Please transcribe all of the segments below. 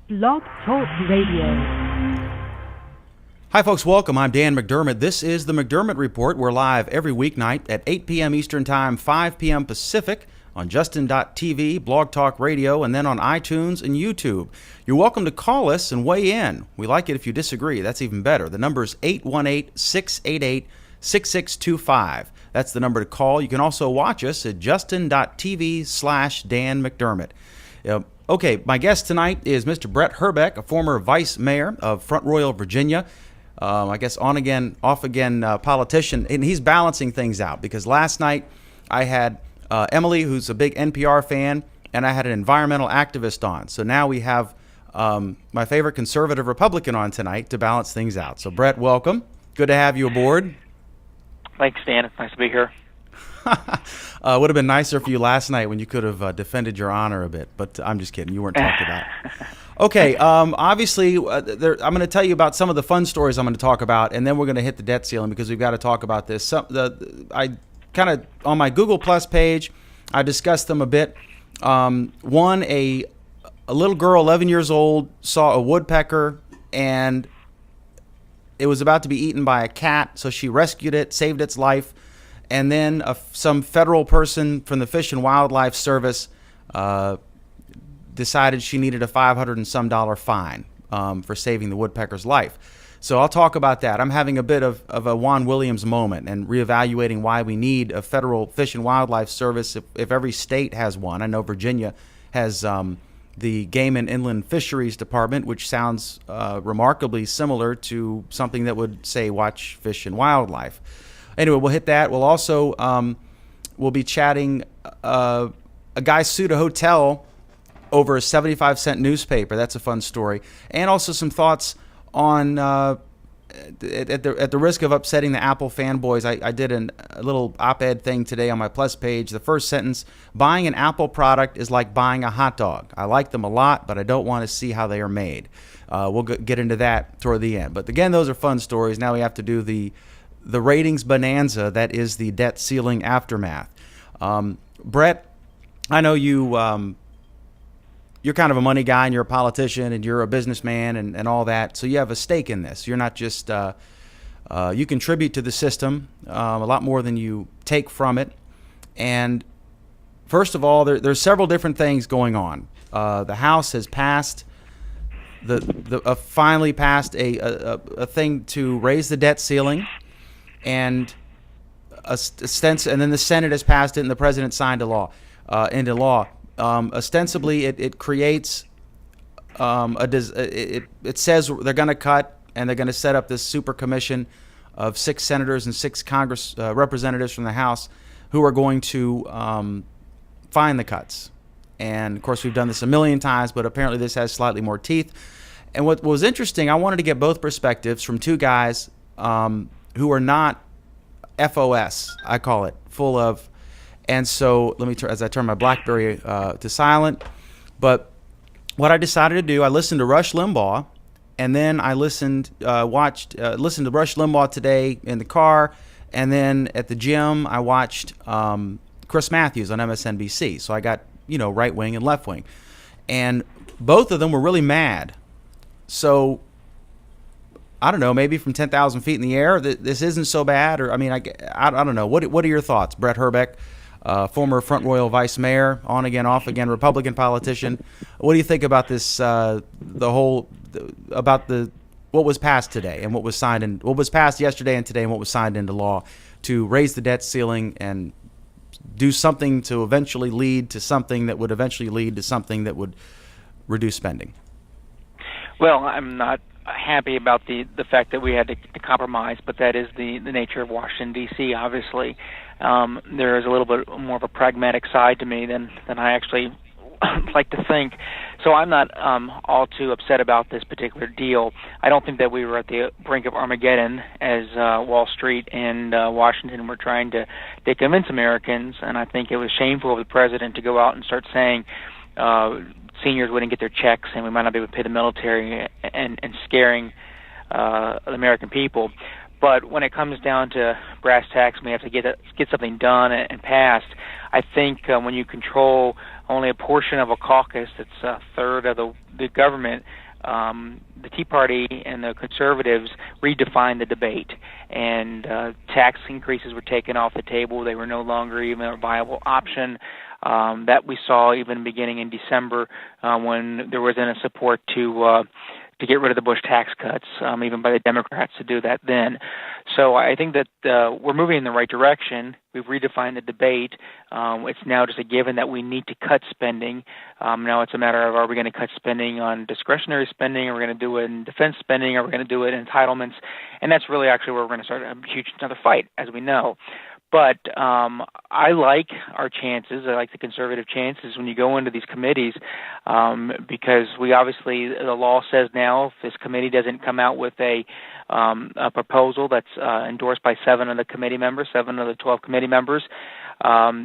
Blog Talk Radio. Hi folks, welcome. I'm Dan McDermott. This is the McDermott Report. We're live every weeknight at 8 p.m. Eastern Time, 5 p.m. Pacific on Justin.tv, Blog Talk Radio, and then on iTunes and YouTube. You're welcome to call us and weigh in. We like it if you disagree. That's even better. The number is 818-688-6625. That's the number to call. You can also watch us at Justin.tv/Dan McDermott. Okay, my guest tonight is Mr. Brett Herbeck, a former vice mayor of Front Royal, Virginia. I guess on again, off again politician, and he's balancing things out because last night I had Emily, who's a big NPR fan, and I had an environmental activist on. So now we have my favorite conservative Republican on tonight to balance things out. So Brett, welcome. Good to have you aboard. Thanks, Dan. It's nice to be here. Would have been nicer for you last night when you could have defended your honor a bit, but I'm just kidding. You weren't talked about. Okay, obviously, I'm going to tell you about some of the fun stories I'm going to talk about, and then we're going to hit the debt ceiling because we've got to talk about this. I kind of, on my Google Plus page, I discussed them a bit. One, a little girl, 11 years old, saw a woodpecker, and it was about to be eaten by a cat, so she rescued it, saved its life. And then some federal person from the Fish and Wildlife Service decided she needed a $500 and some fine for saving the woodpecker's life. So I'll talk about that. I'm having a bit of a Juan Williams moment and reevaluating why we need a federal Fish and Wildlife Service if every state has one. I know Virginia has the Game and Inland Fisheries Department, which sounds remarkably similar to something that would say watch fish and wildlife. Anyway, we'll hit that. We'll also we'll be chatting. A guy sued a hotel over a 75-cent newspaper. That's a fun story, and also some thoughts on at the risk of upsetting the Apple fanboys. I did a little op-ed thing today on my Plus page. The first sentence: buying an Apple product is like buying a hot dog. I like them a lot, but I don't want to see how they are made. We'll get into that toward the end. But again, those are fun stories. Now we have to do the ratings bonanza that is the debt ceiling aftermath. Brett, I know you're kind of a money guy and you're a politician and you're a businessman and all that, so you have a stake in this. You're not just you contribute to the system a lot more than you take from it. And first of all, there's several different things going on. The House has passed finally passed a thing to raise the debt ceiling. And then the Senate has passed it, and the president signed into law. Ostensibly, it creates it says they're going to cut, and they're going to set up this super commission of 6 senators and 6 Congress representatives from the House who are going to find the cuts. And of course, we've done this a million times, but apparently this has slightly more teeth. And what was interesting, I wanted to get both perspectives from 2 guys who are not FOS, I call it, full of. And so let me as I turn my BlackBerry to silent. But what I decided to do, I listened to Rush Limbaugh, and then I listened to Rush Limbaugh today in the car, and then at the gym I watched Chris Matthews on MSNBC. So I got right wing and left wing, and both of them were really mad. So I don't know, maybe from 10,000 feet in the air, this isn't so bad. Or I don't know. What are your thoughts, Brett Herbeck, former Front Royal vice mayor, on again, off again, Republican politician? What do you think about this? What was passed today and what was passed yesterday and today and what was signed into law to raise the debt ceiling and do something to eventually lead to something that would eventually lead to something that would reduce spending? Well, I'm not happy about the fact that we had to compromise, but that is the nature of Washington, D.C., obviously. There is a little bit more of a pragmatic side to me than I actually like to think. So I'm not all too upset about this particular deal. I don't think that we were at the brink of Armageddon as Wall Street and Washington were trying to convince Americans, and I think it was shameful of the president to go out and start saying seniors wouldn't get their checks and we might not be able to pay the military and scaring the American people. But when it comes down to brass tacks, we have to get something done and passed. I think when you control only a portion of a caucus that's a third of the government. The Tea Party and the conservatives redefined the debate, and tax increases were taken off the table. They were no longer even a viable option. That we saw even beginning in December when there wasn't a support to get rid of the Bush tax cuts, even by the Democrats to do that then. So I think that we're moving in the right direction. We've redefined the debate. It's now just a given that we need to cut spending. Now it's a matter of, are we going to cut spending on discretionary spending? Are we going to do it in defense spending? Are we going to do it in entitlements? And that's really actually where we're going to start a huge another fight, as we know. But I like our chances. I like the conservative chances when you go into these committees because we obviously, the law says now, if this committee doesn't come out with a proposal that's endorsed by 7 of the 12 committee members,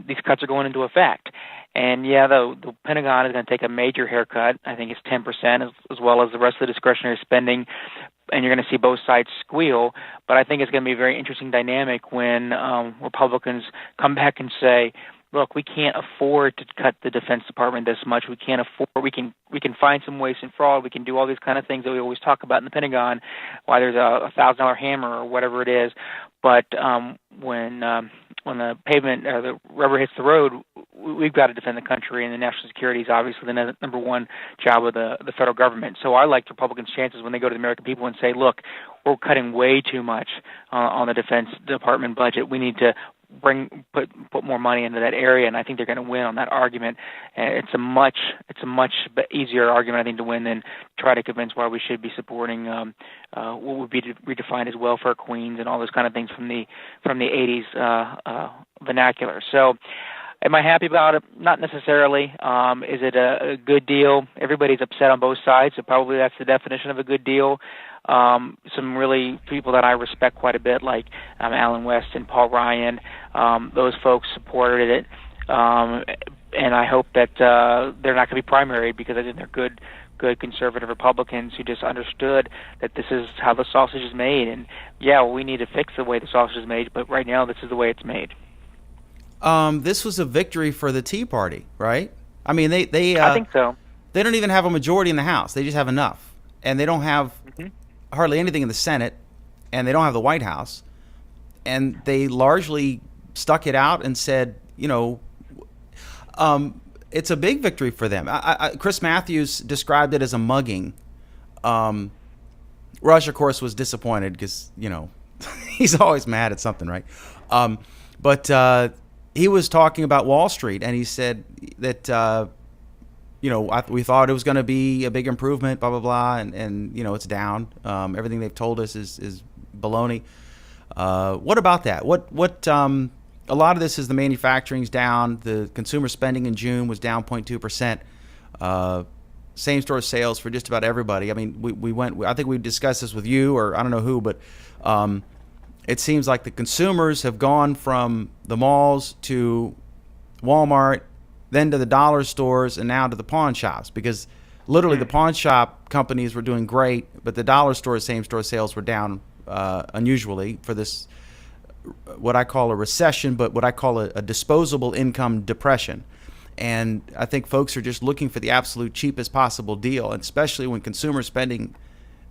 these cuts are going into effect. And yeah, the Pentagon is going to take a major haircut. I think it's 10%, as well as the rest of the discretionary spending. And you're going to see both sides squeal. But I think it's going to be a very interesting dynamic when Republicans come back and say, look, we can't afford to cut the Defense Department this much. We can't afford. We can find some waste and fraud. We can do all these kind of things that we always talk about in the Pentagon, why there's a $1,000 hammer or whatever it is. But when the pavement or the rubber hits the road, we've got to defend the country, and the national security is obviously the number one job of the federal government. So I like Republicans' chances when they go to the American people and say, look, we're cutting way too much on the Defense Department budget. We need to put more money into that area, and I think they're going to win on that argument. It's a much easier argument, I think, to win than try to convince why we should be supporting what would be redefined as welfare queens and all those kind of things from the 80s vernacular. So, am I happy about it? Not necessarily. Is it a good deal? Everybody's upset on both sides, so probably that's the definition of a good deal. Some really people that I respect quite a bit, like Alan West and Paul Ryan, those folks supported it, and I hope that they're not going to be primaried because I think they're good conservative Republicans who just understood that this is how the sausage is made, and yeah, we need to fix the way the sausage is made, but right now this is the way it's made. This was a victory for the Tea Party, right? I mean, they I think so. They don't even have a majority in the House. They just have enough, and they don't have hardly anything in the Senate, and they don't have the White House, and they largely stuck it out and said, it's a big victory for them. Chris Matthews described it as a mugging. Rush, of course, was disappointed because, he's always mad at something, right? But he was talking about Wall Street, and he said that, we thought it was going to be a big improvement, blah, blah, blah, and it's down. Everything they've told us is baloney. What about that? A lot of this is the manufacturing's down. The consumer spending in June was down 0.2%. Same-store sales for just about everybody. I mean, we went. I think we discussed this with you, or I don't know who, but it seems like the consumers have gone from the malls to Walmart, then to the dollar stores, and now to the pawn shops, because literally the pawn shop companies were doing great, but the dollar store same-store sales were down unusually for this, what I call a recession, but what I call a disposable income depression. And I think folks are just looking for the absolute cheapest possible deal, and especially when consumer spending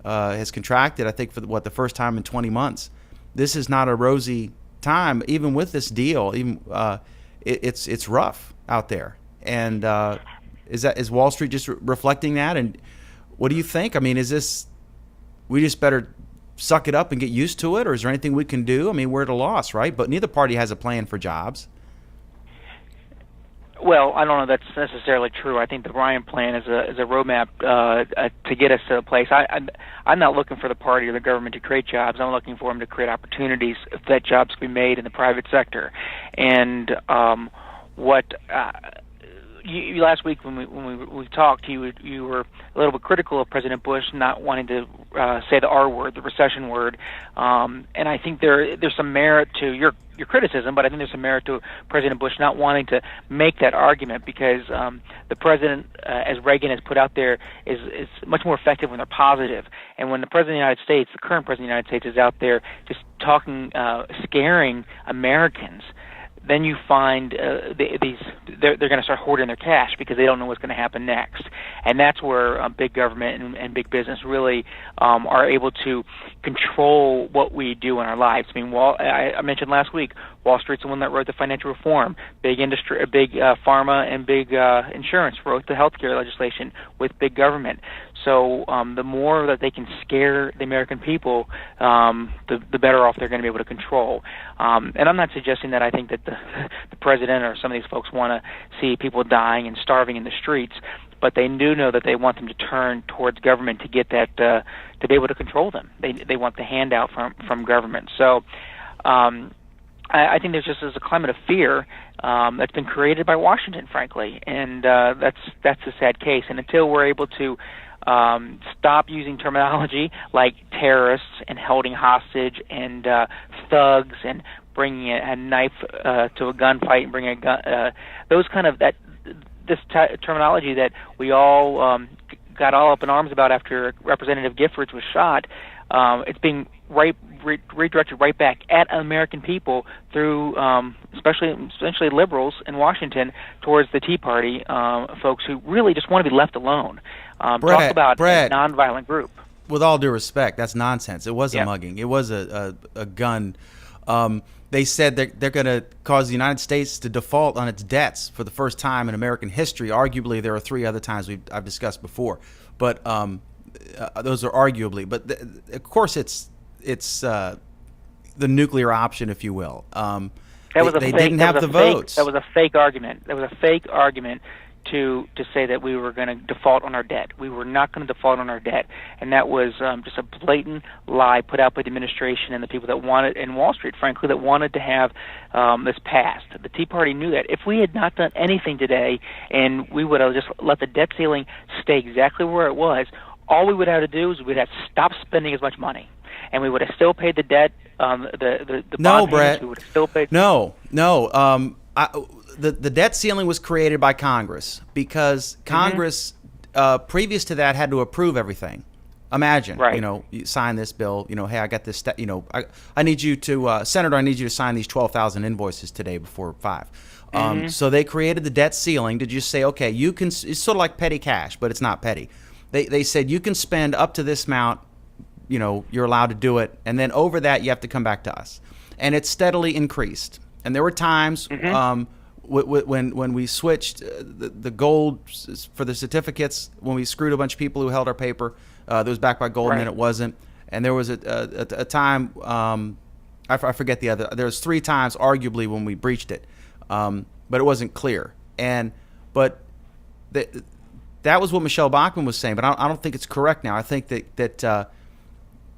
has contracted, I think for the first time in 20 months. This is not a rosy time, even with this deal. Even it's rough out there. And is Wall Street just reflecting that? And what do you think? I mean, is this, we just better suck it up and get used to it, or is there anything we can do? I mean, we're at a loss, right? But neither party has a plan for jobs. Well, I don't know that's necessarily true. I think the Ryan plan is a roadmap to get us to a place. I'm not looking for the party or the government to create jobs. I'm looking for them to create opportunities that jobs can be made in the private sector. And you last week when we talked, you were a little bit critical of President Bush not wanting to say the R word, the recession word, and I think there's some merit to your criticism, but I think there's some merit to President Bush not wanting to make that argument, because the president, as Reagan has put out there, is much more effective when they're positive. And when the president of the United States, the current president of the United States, is out there just talking, scaring Americans, then you find they're going to start hoarding their cash because they don't know what's going to happen next, and that's where big government and big business really are able to control what we do in our lives. I mean, I mentioned last week, Wall Street's the one that wrote the financial reform. Big industry, big pharma, and big insurance wrote the healthcare legislation with big government. So the more that they can scare the American people, the better off they're going to be able to control. And I'm not suggesting that I think that the president or some of these folks want to see people dying and starving in the streets, but they do know that they want them to turn towards government to get that to be able to control them. They want the handout from government. So I think there's a climate of fear that's been created by Washington, frankly, and that's a sad case. And until we're able to stop using terminology like terrorists and holding hostage and thugs and bringing a knife to a gunfight and bringing a gun, those kind of terminology that we all got all up in arms about after Representative Giffords was shot, it's being redirected right back at American people through especially liberals in Washington towards the Tea Party folks who really just want to be left alone. Talk about a nonviolent group. With all due respect, that's nonsense. It was a mugging. It was a gun. They said they're going to cause the United States to default on its debts for the first time in American history. Arguably, there are 3 other times I've discussed before, but those are arguably. But of course, it's the nuclear option, if you will. They didn't have the votes. That was a fake argument. That was a fake argument to say that we were going to default on our debt. We were not going to default on our debt, and that was just a blatant lie put out by the administration and the people that wanted, in Wall Street, frankly, that wanted to have this passed. The Tea Party knew that. If we had not done anything today and we would have just let the debt ceiling stay exactly where it was, all we would have to do is we'd have to stop spending as much money, and we would have still paid the debt. The bond payments, we would have still paid. The debt ceiling was created by Congress because Congress, previous to that, had to approve everything. Imagine, you sign this bill. Hey, I got this. I need you to, Senator. I need you to sign these 12,000 invoices today before 5. So they created the debt ceiling to just say, okay, you can. It's sort of like petty cash, but it's not petty. They said you can spend up to this amount. You're allowed to do it, and then over that, you have to come back to us. And it steadily increased. And there were times. When we switched the gold for the certificates, when we screwed a bunch of people who held our paper, that was backed by gold and then it wasn't. And there was a time, I forget the other. There was 3 times, arguably, when we breached it, but it wasn't clear. But that was what Michelle Bachmann was saying. But I don't think it's correct now. I think that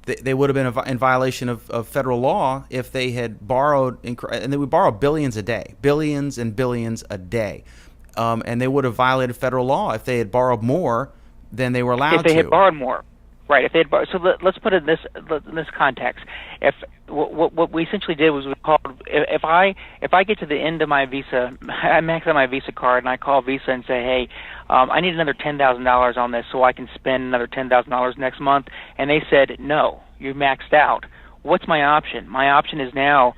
they would have been in violation of federal law if they had borrowed, and they would borrow billions a day, billions and billions a day, and they would have violated federal law if they had borrowed more than they were allowed to. If they had borrowed more, right? If they had borrowed, so let's put it in this context. If what we essentially did was we called. If I get to the end of my Visa, I max out my Visa card, and I call Visa and say, hey, I need another $10,000 on this so I can spend another $10,000 next month. And they said, no, you're maxed out. What's my option? My option is now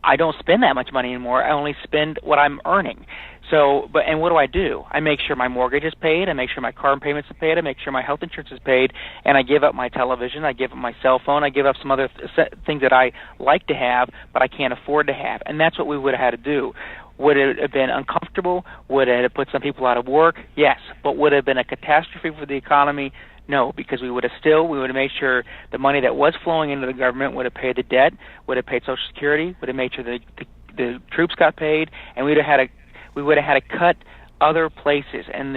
I don't spend that much money anymore. I only spend what I'm earning. So, and what do? I make sure my mortgage is paid. I make sure my car payments are paid. I make sure my health insurance is paid. And I give up my television. I give up my cell phone. I give up some other things that I like to have, but I can't afford to have. And that's what we would have had to do. Would it have been uncomfortable? Would it have put some people out of work? Yes. But would it have been a catastrophe for the economy? No, because we would have made sure the money that was flowing into the government would have paid the debt, would have paid Social Security, would have made sure the troops got paid, and we would have had to cut other places. And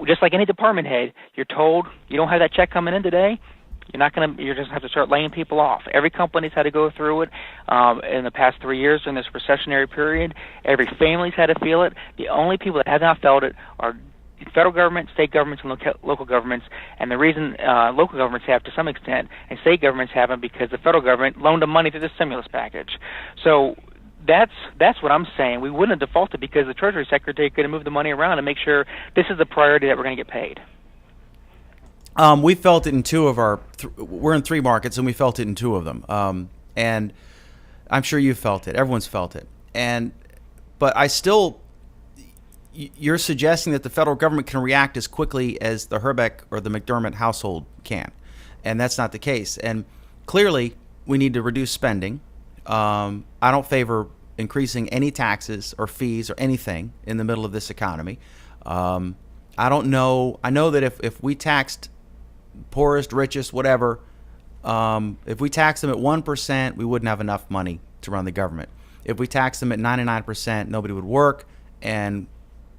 just like any department head, you're told you don't have that check coming in today. You're just have to start laying people off. Every company's had to go through it in the past 3 years during this recessionary period. Every family's had to feel it. The only people that have not felt it are federal government, state governments, and local governments. And the reason local governments have to some extent and state governments haven't because the federal government loaned them money through the stimulus package. So that's what I'm saying. We wouldn't have defaulted because the Treasury Secretary could have moved the money around and make sure this is the priority that we're going to get paid. We felt it in 2 of our. We're in 3 markets, and we felt it in 2 of them. And I'm sure you felt it. Everyone's felt it. But you're suggesting that the federal government can react as quickly as the Herbeck or the McDermott household can, and that's not the case. And clearly, we need to reduce spending. I don't favor increasing any taxes or fees or anything in the middle of this economy. I don't know. I know that if we taxed poorest, richest, whatever, if we taxed them at 1%, we wouldn't have enough money to run the government. If we taxed them at 99%, nobody would work. And,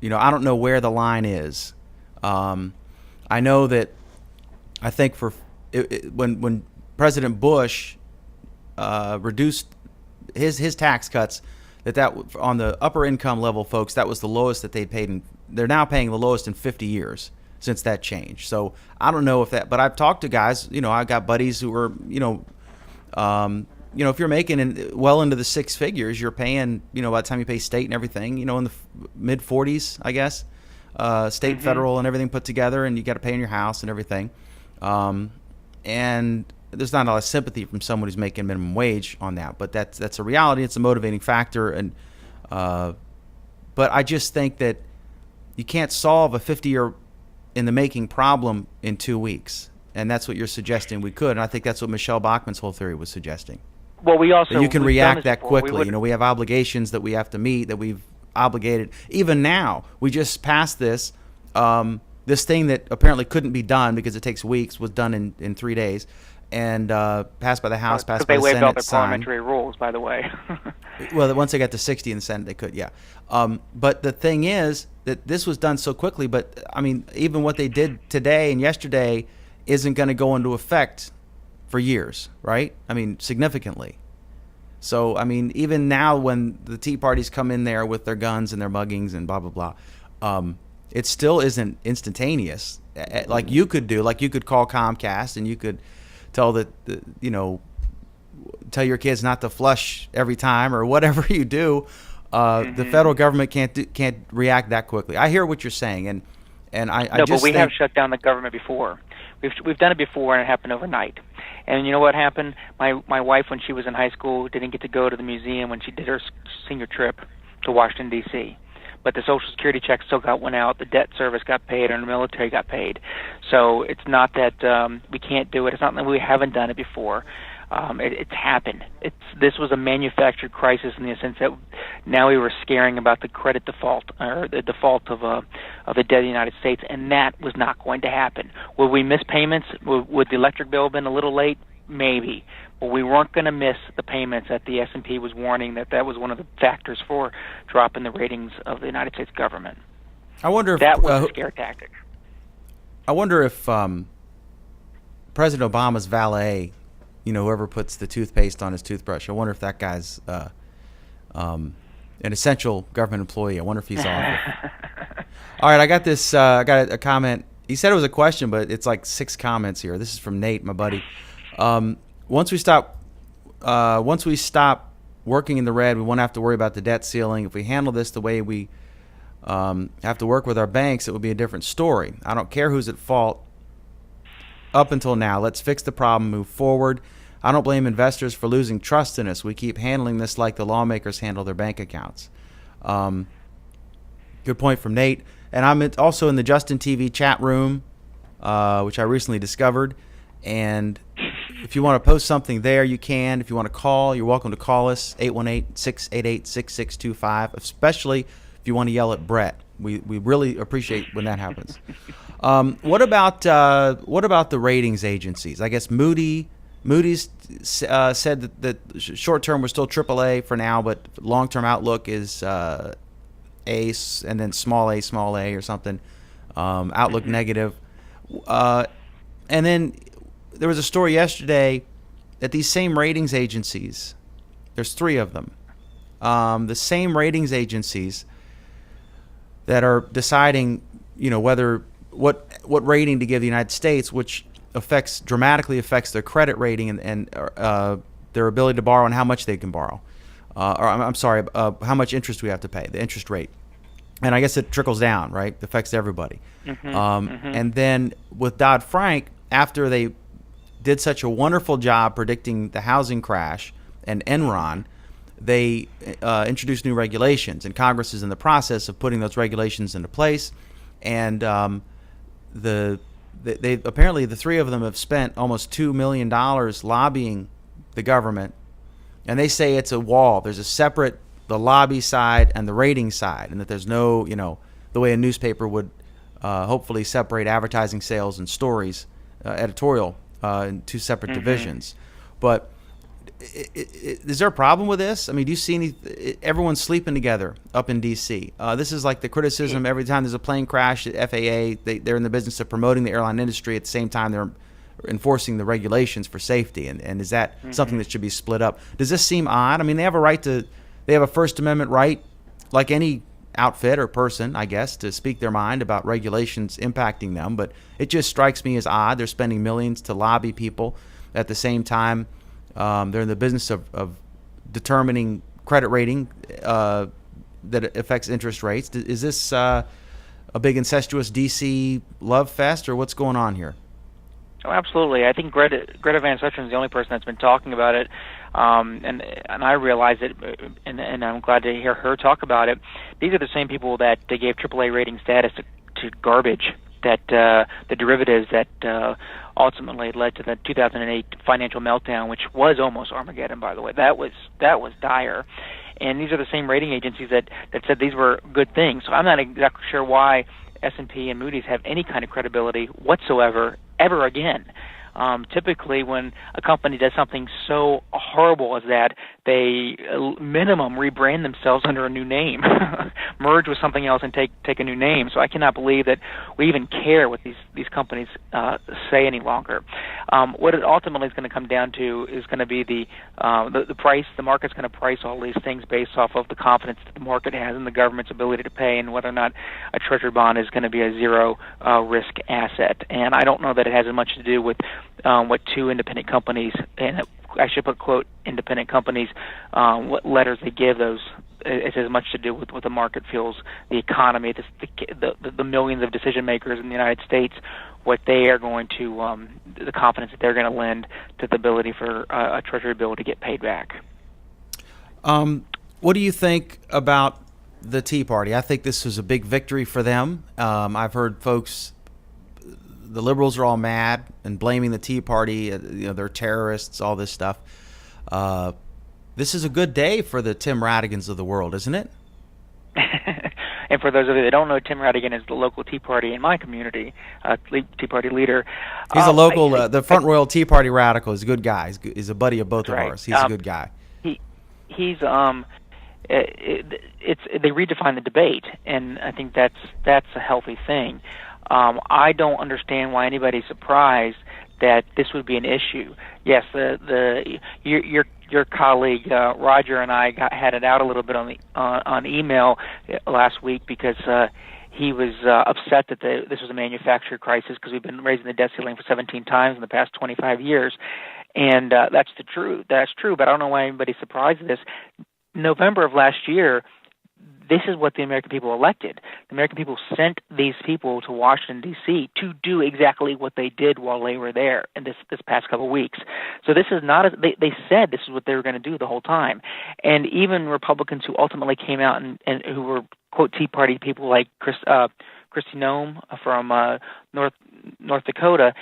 I don't know where the line is. I know that I think when President Bush reduced his tax cuts, that on the upper income level folks, that was the lowest that they'd paid. They're now paying the lowest in 50 years since that change. So I don't know but I've talked to guys, I've got buddies who are, if you're making well into the six figures, you're paying, by the time you pay state and everything, in the mid 40s, I guess, state, federal, and everything put together, and you got to pay in your house and everything. And there's not a lot of sympathy from someone who's making minimum wage on that, but that's a reality. It's a motivating factor, and but I just think that you can't solve a 50-year in the making problem in 2 weeks, and that's what you're suggesting we could. And I think that's what Michelle Bachmann's whole theory was suggesting. Well, you can react that quickly. We have obligations that we have to meet, that we've obligated. Even now, we just passed this. This thing that apparently couldn't be done because it takes weeks was done in 3 days, and passed by the House, passed by the Senate, they waived all their signed. parliamentary rules, by the way. Well, once they got to 60 in the Senate, they could, yeah. But the thing is that this was done so quickly. But I mean, even what they did today and yesterday isn't going to go into effect for years, right? I mean, significantly. So, I mean, even now when the Tea Parties come in there with their guns and their muggings and blah, blah, blah, it still isn't instantaneous. Like you could do, like you could call Comcast and you could tell tell your kids not to flush every time or whatever you do. The federal government can't react that quickly. I hear what you're saying, and but we have shut down the government before. We've done it before, and it happened overnight. And you know what happened? My wife, when she was in high school, didn't get to go to the museum when she did her senior trip to Washington, D.C. But the Social Security check still went out, the debt service got paid, and the military got paid. So it's not that we can't do it. It's not that we haven't done it before. It's happened. This was a manufactured crisis in the sense that now we were scaring about the credit default or the default of the debt of the United States, and that was not going to happen. Would we miss payments? Would the electric bill have been a little late? Maybe. But we weren't going to miss the payments that the S&P was warning that was one of the factors for dropping the ratings of the United States government. I wonder if that was a scare tactic. I wonder if President Obama's valet, whoever puts the toothpaste on his toothbrush, I wonder if that guy's an essential government employee. I wonder if he's off. All right, I got this. I got a comment. He said it was a question, but it's like 6 comments here. This is from Nate, my buddy. Once we stop working in the red, we won't have to worry about the debt ceiling. If we handle this the way we have to work with our banks, it will be a different story. I don't care who's at fault. Up until now, let's fix the problem, move forward. I don't blame investors for losing trust in us. We keep handling this like the lawmakers handle their bank accounts. Good point from Nate. And I'm also in the Justin TV chat room, which I recently discovered. And if you want to post something there, you can. If you want to call, you're welcome to call us, 818-688-6625, especially if you want to yell at Brett. We really appreciate when that happens. What about the ratings agencies? I guess Moody's said that short term we're still AAA for now, but long term outlook is A and then small a or something. Outlook negative. And then there was a story yesterday that these same ratings agencies, there's 3 of them, the same ratings agencies that are deciding, what rating to give the United States, which dramatically affects their credit rating and their ability to borrow and how much they can borrow. How much interest we have to pay, the interest rate. And I guess it trickles down, right? It affects everybody. And then with Dodd-Frank, after they did such a wonderful job predicting the housing crash and Enron, they introduced new regulations, and Congress is in the process of putting those regulations into place. And they apparently the three of them have spent almost $2 million lobbying the government, and they say it's a wall. There's a separate the lobby side and the rating side, and that there's no, the way a newspaper would hopefully separate advertising sales and stories, editorial, in two separate divisions. But is there a problem with this? I mean, do you see everyone's sleeping together up in D.C.? This is like the criticism every time there's a plane crash at FAA. They're in the business of promoting the airline industry. At the same time, they're enforcing the regulations for safety. And is that something that should be split up? Does this seem odd? I mean, they have a First Amendment right, like any outfit or person, I guess, to speak their mind about regulations impacting them. But it just strikes me as odd. They're spending millions to lobby people. At the same time, they're in the business of determining credit rating that affects interest rates. Is this a big incestuous D.C. love fest, or what's going on here? Oh, absolutely. I think Greta Van Susteren is the only person that's been talking about it, and I realize it, and I'm glad to hear her talk about it. These are the same people that they gave AAA rating status to garbage, that the derivatives that ultimately led to the 2008 financial meltdown, which was almost Armageddon, by the way. That was dire. And these are the same rating agencies that said these were good things. So I'm not exactly sure why S&P and Moody's have any kind of credibility whatsoever ever again. Typically, when a company does something so horrible as that, they minimum rebrand themselves under a new name, merge with something else, and take a new name. So I cannot believe that we even care what these companies say any longer. What it ultimately is going to come down to is going to be the price. The market's going to price all these things based off of the confidence that the market has in the government's ability to pay, and whether or not a treasury bond is going to be a zero risk asset. And I don't know that it has as much to do with what two independent companies, and I should put quote independent companies, what letters they give those. It has much to do with what the market feels, the economy, the millions of decision makers in the United States, what they are going to, the confidence that they're going to lend to the ability for a treasury bill to get paid back. What do you think about the Tea Party? I think this was a big victory for them. I've heard folks, the liberals are all mad and blaming the Tea Party. They're terrorists, all this stuff. This is a good day for the Tim Radigans of the world, isn't it? And for those of you that don't know, Tim Radigan is the local Tea Party in my community, Tea Party leader. He's a local, the Front Royal Tea Party radical. He's a good guy. He's a buddy of both of ours. He's a good guy. He's they redefine the debate, and I think that's a healthy thing. I don't understand why anybody's surprised that this would be an issue. Yes, your colleague Roger and I had it out a little bit on email last week because he was upset that this was a manufacturer crisis because we've been raising the debt ceiling for 17 times in the past 25 years, and that's true. But I don't know why anybody's surprised at this. November of last year, this is what the American people elected. The American people sent these people to Washington, D.C. to do exactly what they did while they were there in this past couple of weeks. So this is not they said this is what they were going to do the whole time. And even Republicans who ultimately came out and who were, quote, Tea Party people like Kristi Noem from North Dakota,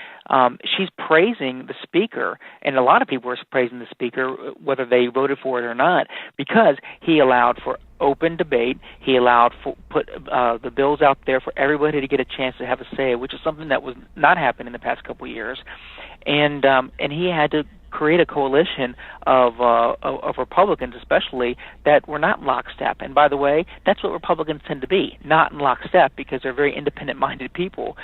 she's praising the speaker, and a lot of people are praising the speaker, whether they voted for it or not, because he allowed for open debate. He allowed for put the bills out there for everybody to get a chance to have a say, which is something that was not happening in the past couple of years, and he had to create a coalition of Republicans, especially, that were not in lockstep. And by the way, that's what Republicans tend to be, not in lockstep, because they're very independent-minded people.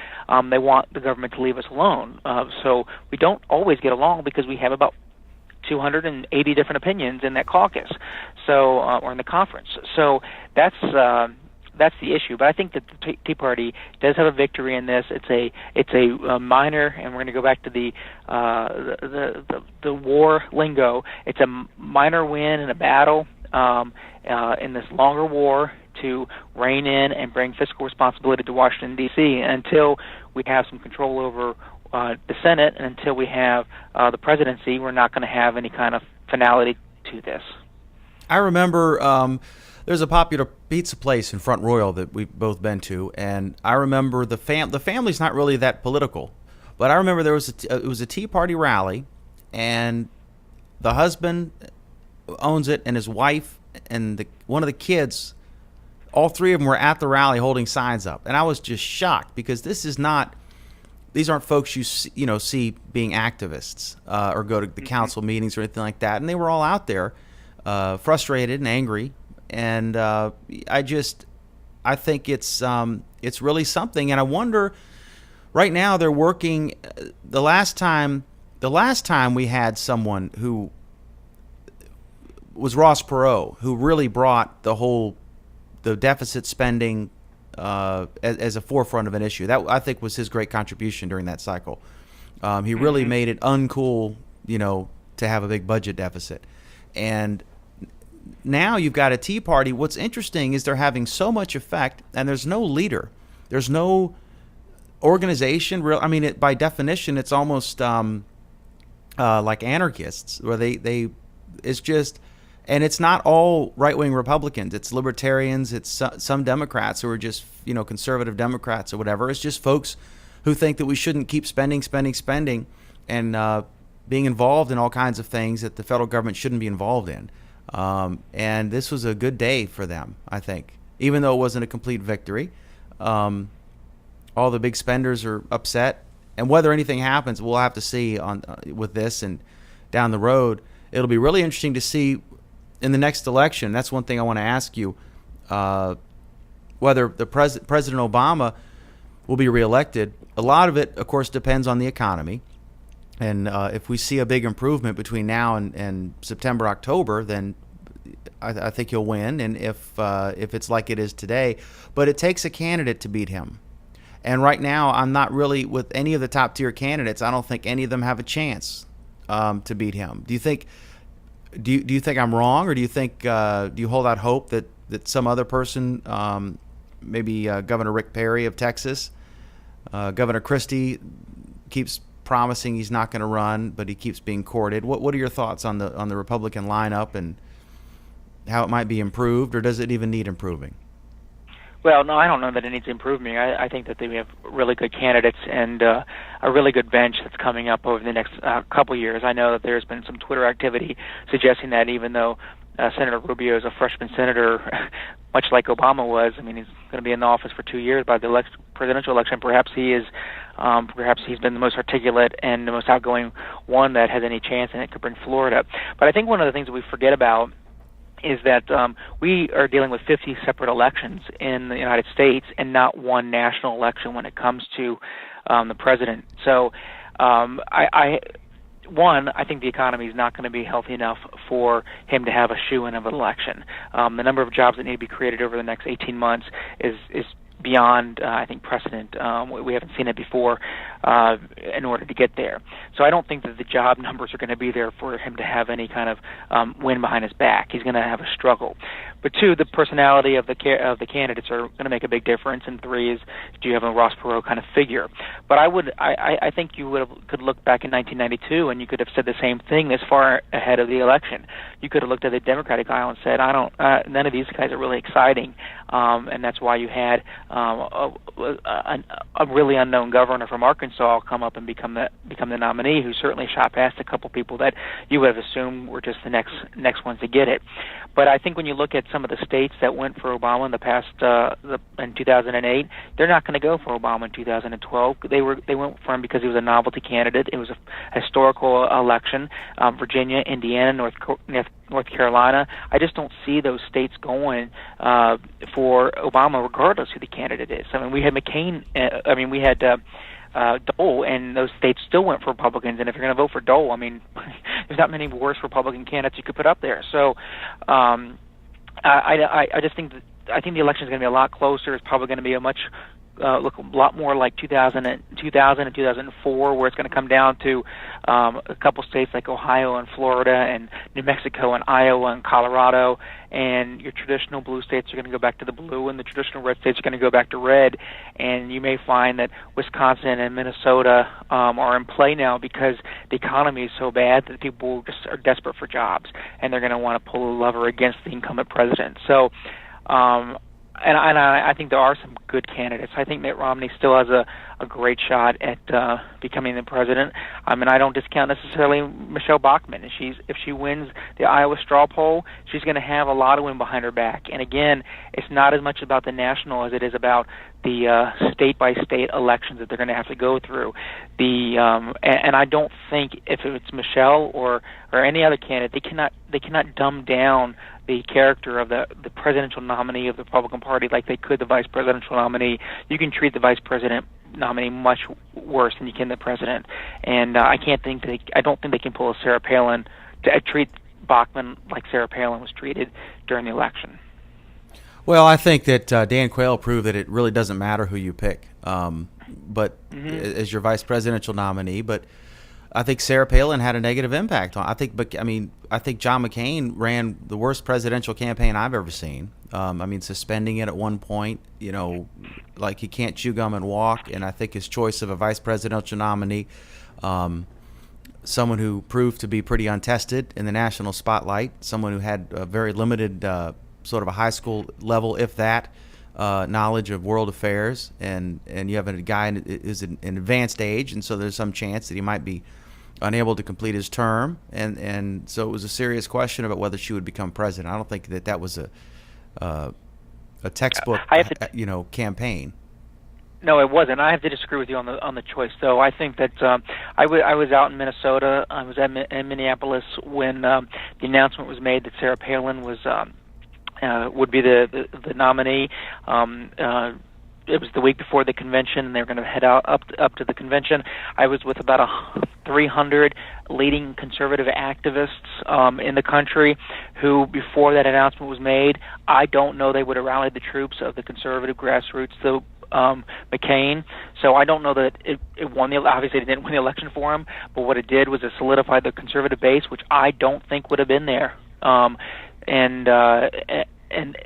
They want the government to leave us alone. So we don't always get along because we have about 280 different opinions in that caucus, so or in the conference. So that's the issue. But I think that the Tea Party does have a victory in this. It's a minor, and we're going to go back to the war lingo. It's a minor win in a battle in this longer war to rein in and bring fiscal responsibility to Washington, D.C. until we have some control over the Senate, and until we have the presidency. We're not going to have any kind of finality to this. I remember there's a popular pizza place in Front Royal that we've both been to, and I remember the family's not really that political, but I remember there was it was a Tea Party rally, and the husband owns it, and his wife and one of the kids, all three of them were at the rally holding signs up, and I was just shocked because these aren't folks you see being activists or go to the council meetings or anything like that, and they were all out there, frustrated and angry, and I think it's really something, and I wonder right now they're working. The last time we had someone who was Ross Perot, who really brought the deficit spending as a forefront of an issue. That, I think, was his great contribution during that cycle. He really made it uncool, to have a big budget deficit. And now you've got a Tea Party. What's interesting is they're having so much effect, and there's no leader. There's no organization. By definition, it's almost like anarchists, where it's just. And it's not all right-wing Republicans. It's libertarians. It's some Democrats who are just, conservative Democrats or whatever. It's just folks who think that we shouldn't keep spending, and being involved in all kinds of things that the federal government shouldn't be involved in. And this was a good day for them, I think, even though it wasn't a complete victory. All the big spenders are upset. And whether anything happens, we'll have to see with this and down the road. It'll be really interesting to see in the next election. That's one thing I want to ask you, whether President Obama will be reelected. A lot of it, of course, depends on the economy. And if we see a big improvement between now and September, October, then I think he'll win. And if it's like it is today, but it takes a candidate to beat him. And right now, I'm not really with any of the top tier candidates. I don't think any of them have a chance to beat him. Do you think I'm wrong, or do you think do you hold out hope that some other person, maybe Governor Rick Perry of Texas, Governor Christie, keeps promising he's not going to run, but he keeps being courted? What are your thoughts on the Republican lineup and how it might be improved, or does it even need improving? Well, no, I don't know that it needs improving. I think that we have really good candidates and a really good bench that's coming up over the next couple years. I know that there's been some Twitter activity suggesting that even though Senator Rubio is a freshman senator, much like Obama was, he's going to be in the office for 2 years by the presidential election. Perhaps he's been the most articulate and the most outgoing one that has any chance, and it could bring Florida. But I think one of the things that we forget about is that we are dealing with 50 separate elections in the United States and not one national election when it comes to the president. So I think the economy is not going to be healthy enough for him to have a shoo-in of an election. The number of jobs that need to be created over the next 18 months is beyond, I think, precedent. We haven't seen it before in order to get there. So I don't think that the job numbers are going to be there for him to have any kind of wind behind his back. He's going to have a struggle. But two, the personality of the candidates are going to make a big difference. And three is, do you have a Ross Perot kind of figure? But I think you could look back in 1992 and you could have said the same thing this far ahead of the election. You could have looked at the Democratic aisle and said, none of these guys are really exciting, and that's why you had a really unknown governor from Arkansas come up and become the nominee, who certainly shot past a couple people that you would have assumed were just the next ones to get it. But I think when you look at some of the states that went for Obama in the past in 2008, they're not going to go for Obama in 2012. They went for him because he was a novelty candidate. It was a historical election. Virginia, Indiana, North Carolina. I just don't see those states going for Obama, regardless who the candidate is. We had McCain. We had Dole, and those states still went for Republicans. And if you're going to vote for Dole, there's not many worse Republican candidates you could put up there. So I just think I think the election is going to be a lot closer. It's probably going to be a much look a lot more like 2000 and 2004, where it's going to come down to a couple states like Ohio and Florida and New Mexico and Iowa and Colorado, and your traditional blue states are going to go back to the blue, and the traditional red states are going to go back to red. And you may find that Wisconsin and Minnesota are in play now because the economy is so bad that people just are desperate for jobs, and they're going to want to pull a lever against the incumbent president. So And I think there are some good candidates. I think Mitt Romney still has a great shot at becoming the president. I mean, I don't discount necessarily Michelle Bachmann. If she wins the Iowa straw poll, she's going to have a lot of wind behind her back. And again, it's not as much about the national as it is about the state-by-state elections that they're going to have to go through. And I don't think if it's Michelle or any other candidate, they cannot dumb down the character of the presidential nominee of the Republican Party like they could the vice presidential nominee. You can treat the vice president nominee much worse than you can the president, and I don't think they can pull a Sarah Palin to treat Bachmann like Sarah Palin was treated during the election. Well, I think that Dan Quayle proved that it really doesn't matter who you pick, but as your vice presidential nominee. But I think Sarah Palin had a negative impact on. I think John McCain ran the worst presidential campaign I've ever seen. Suspending it at one point, like he can't chew gum and walk. And I think his choice of a vice presidential nominee, someone who proved to be pretty untested in the national spotlight, someone who had a very limited sort of a high school level, if that, knowledge of world affairs, and you have a guy who's in advanced age, and so there's some chance that he might be unable to complete his term, and so it was a serious question about whether she would become president. I don't think that was a textbook campaign. No, it wasn't. I have to disagree with you on the choice, though. I think that I was out in Minnesota. I was in Minneapolis when the announcement was made that Sarah Palin would be the nominee. It was the week before the convention, and they were going to head out up to the convention. I was with about 300 leading conservative activists in the country who, before that announcement was made, I don't know they would have rallied the troops of the conservative grassroots, the McCain. So I don't know that it won obviously it didn't win the election for him, but what it did was it solidified the conservative base, which I don't think would have been there. And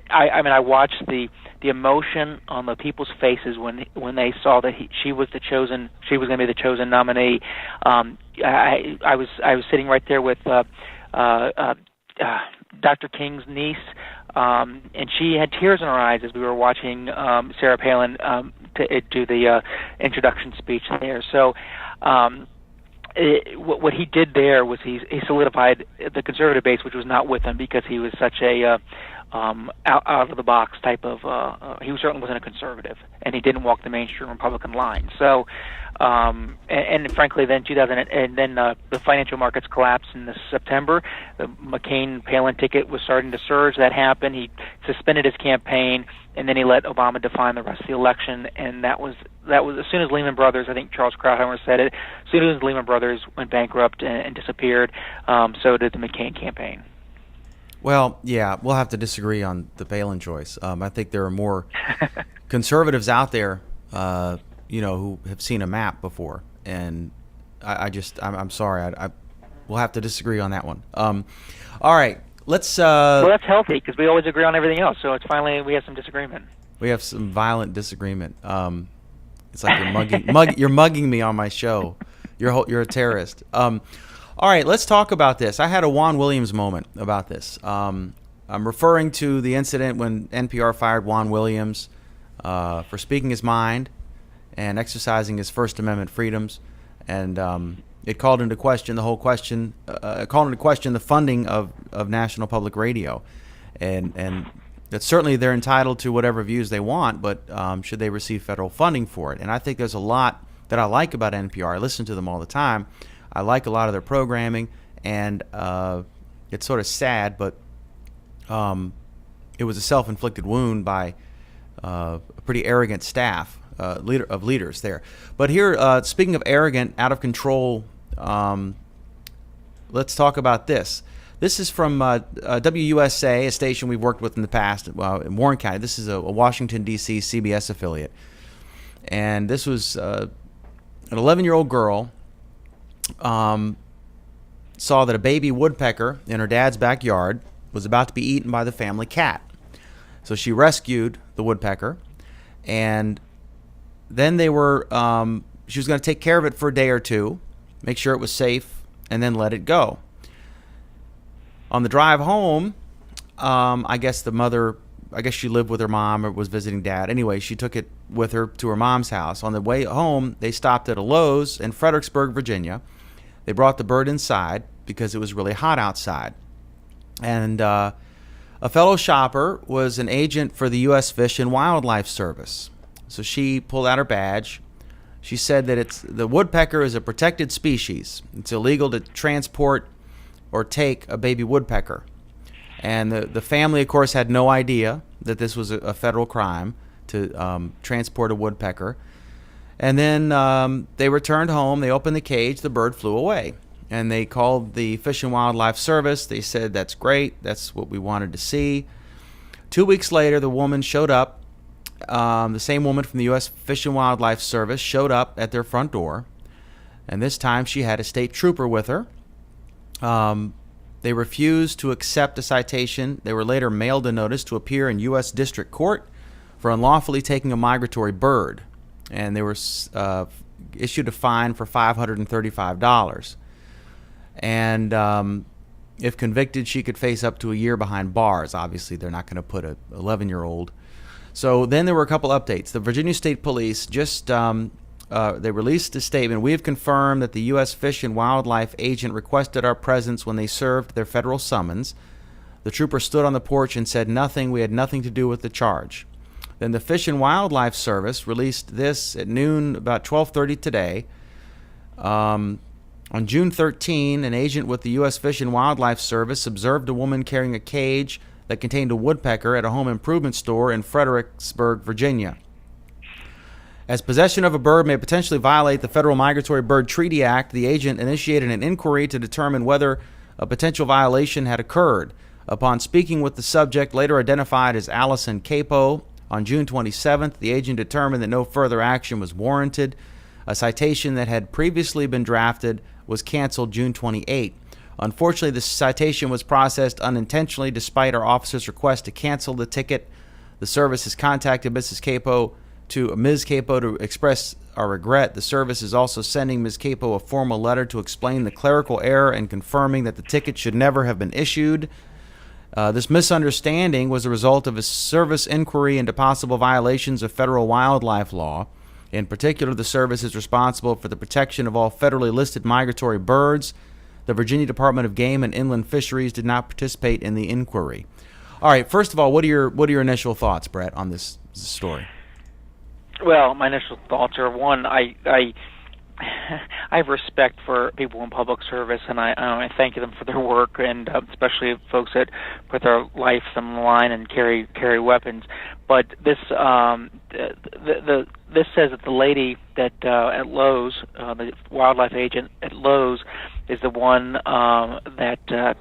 I watched the emotion on the people's faces when they saw that she was going to be the chosen nominee. I was sitting right there with Dr. King's niece, and she had tears in her eyes as we were watching Sarah Palin do the introduction speech there. So. What he did there was he solidified the conservative base, which was not with him because he was such a out of the box type of. He certainly wasn't a conservative, and he didn't walk the mainstream Republican line. So, and frankly, then the financial markets collapsed in September. The McCain-Palin ticket was starting to surge. That happened. He suspended his campaign, and then he let Obama define the rest of the election. And that was as soon as Lehman Brothers. I think Charles Krauthammer said it. As soon as Lehman Brothers went bankrupt and disappeared, so did the McCain campaign. Well, yeah, we'll have to disagree on the Palin choice. I think there are more conservatives out there, who have seen a map before, and I'm sorry, we'll have to disagree on that one. All right, let's. Well, that's healthy because we always agree on everything else. So it's finally we have some disagreement. We have some violent disagreement. It's like you're mugging me on my show. You're a terrorist. All right, let's talk about this. I had a Juan Williams moment about this. I'm referring to the incident when NPR fired Juan Williams for speaking his mind and exercising his First Amendment freedoms, and it called into question the funding of National Public Radio, and that certainly they're entitled to whatever views they want, but should they receive federal funding for it? And I think there's a lot that I like about NPR. I listen to them all the time. I like a lot of their programming, and it's sort of sad, but it was a self-inflicted wound by a pretty arrogant staff, leaders there. But here, speaking of arrogant, out of control, let's talk about this. This is from WUSA, a station we've worked with in the past in Warren County. This is a Washington, D.C. CBS affiliate. And this was an 11-year-old girl saw that a baby woodpecker in her dad's backyard was about to be eaten by the family cat. So she rescued the woodpecker, and then she was going to take care of it for a day or two, make sure it was safe, and then let it go. On the drive home, I guess she lived with her mom or was visiting dad. Anyway, she took it with her to her mom's house. On the way home, they stopped at a Lowe's in Fredericksburg, Virginia. They brought the bird inside because it was really hot outside. And a fellow shopper was an agent for the U.S. Fish and Wildlife Service. So she pulled out her badge. She said that the woodpecker is a protected species. It's illegal to transport or take a baby woodpecker. And the family, of course, had no idea that this was a federal crime to transport a woodpecker. And then they returned home. They opened the cage. The bird flew away. And they called the Fish and Wildlife Service. They said, "That's great. That's what we wanted to see." 2 weeks later, the woman showed up. The same woman from the U.S. Fish and Wildlife Service showed up at their front door. And this time she had a state trooper with her. They refused to accept a citation. They were later mailed a notice to appear in U.S. District Court for unlawfully taking a migratory bird. And they were issued a fine for $535. And if convicted, she could face up to a year behind bars. Obviously, they're not going to put an 11-year-old. So then there were a couple updates. The Virginia State Police just they released a statement. "We have confirmed that the U.S. Fish and Wildlife agent requested our presence when they served their federal summons. The trooper stood on the porch and said nothing. We had nothing to do with the charge." Then the Fish and Wildlife Service released this at noon, about 12:30 today. On June 13, an agent with the U.S. Fish and Wildlife Service observed a woman carrying a cage that contained a woodpecker at a home improvement store in Fredericksburg, Virginia. As possession of a bird may potentially violate the Federal Migratory Bird Treaty Act, the agent initiated an inquiry to determine whether a potential violation had occurred. Upon speaking with the subject, later identified as Allison Capo, on June 27th, the agent determined that no further action was warranted. A citation that had previously been drafted was canceled June 28. Unfortunately, the citation was processed unintentionally despite our officer's request to cancel the ticket. The service has contacted Ms. Capo to express our regret. The service is also sending Ms. Capo a formal letter to explain the clerical error and confirming that the ticket should never have been issued. This misunderstanding was a result of a service inquiry into possible violations of federal wildlife law. In particular, the service is responsible for the protection of all federally listed migratory birds. The Virginia Department of Game and Inland Fisheries did not participate in the inquiry. All right, first of all, what are your initial thoughts, Brett, on this story? Well, my initial thoughts are, one, I have respect for people in public service, and I thank them for their work, and especially folks that put their lives on the line and carry weapons. But this this says that the lady that at Lowe's, the wildlife agent at Lowe's, is the one that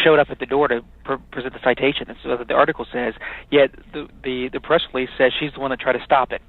showed up at the door to present the citation. That's what the article says. Yet the press release says she's the one that tried to stop it.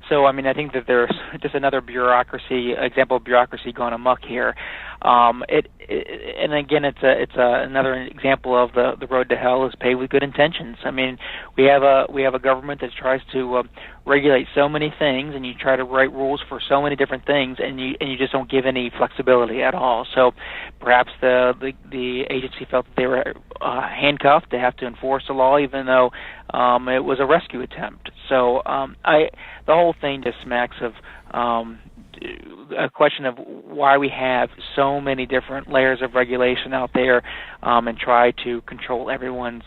So, I mean, I think that there's just another example of bureaucracy gone amok here. And again, it's another example of the road to hell is paved with good intentions. I mean, we have a government that tries to regulate so many things, and you try to write rules for so many different things, and you just don't give any flexibility at all. So, perhaps the agency felt that they were handcuffed. They have to enforce the law, even though it was a rescue attempt. So, the whole thing just smacks of a question of why we have so many different layers of regulation out there and try to control everyone's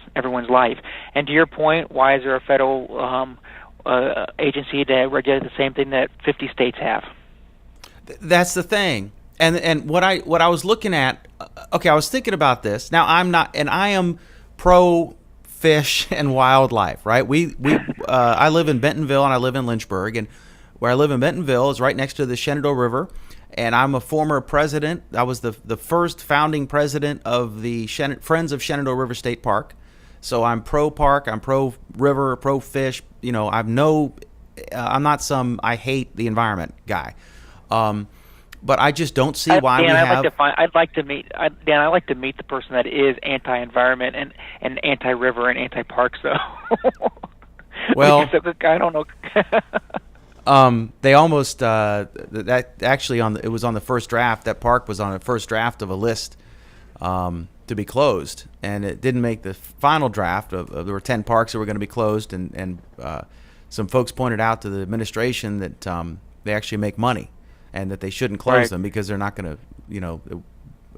life. And to your point, why is there a federal agency to regulate the same thing that 50 states have? That's the thing. And what I was looking at, okay, I was thinking about this. Now I am pro fish and wildlife, right? I live in Bentonville and I live in Lynchburg, and where I live in Bentonville is right next to the Shenandoah River, and I'm a former president. I was the first founding president of the Friends of Shenandoah River State Park. So I'm pro park, I'm pro river, pro fish. You know, I have no I'm not some I hate the environment guy. But I just don't see why Dan, we have. I'd like to meet the person that is anti-environment and anti-river and anti-parks, though. Well, I don't know. They almost that actually it was on the first draft. That park was on the first draft of a list to be closed, and it didn't make the final draft. There were 10 parks that were going to be closed, and some folks pointed out to the administration that they actually make money, and that they shouldn't close them because they're not going to.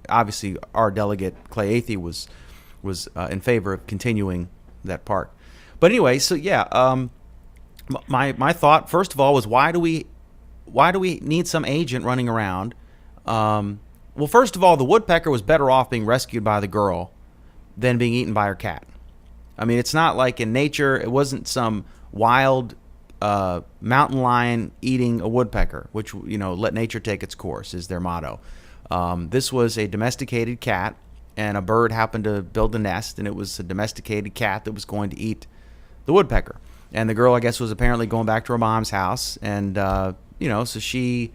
Obviously, our delegate Clay Athey was in favor of continuing that park. But anyway, so yeah. My thought, first of all, was why do we need some agent running around? Well, first of all, the woodpecker was better off being rescued by the girl than being eaten by her cat. I mean, it's not like in nature, it wasn't some wild mountain lion eating a woodpecker, which, let nature take its course is their motto. This was a domesticated cat, and a bird happened to build a nest, and it was a domesticated cat that was going to eat the woodpecker. And the girl, I guess, was apparently going back to her mom's house, and so she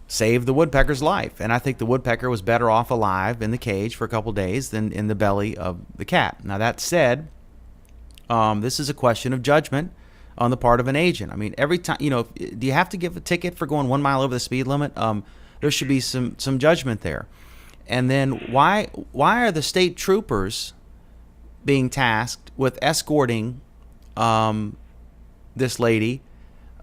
saved the woodpecker's life. And I think the woodpecker was better off alive in the cage for a couple days than in the belly of the cat. Now, that said, this is a question of judgment on the part of an agent. I mean, every time, do you have to give a ticket for going 1 mile over the speed limit? There should be some judgment there. And then why are the state troopers being tasked with escorting this lady?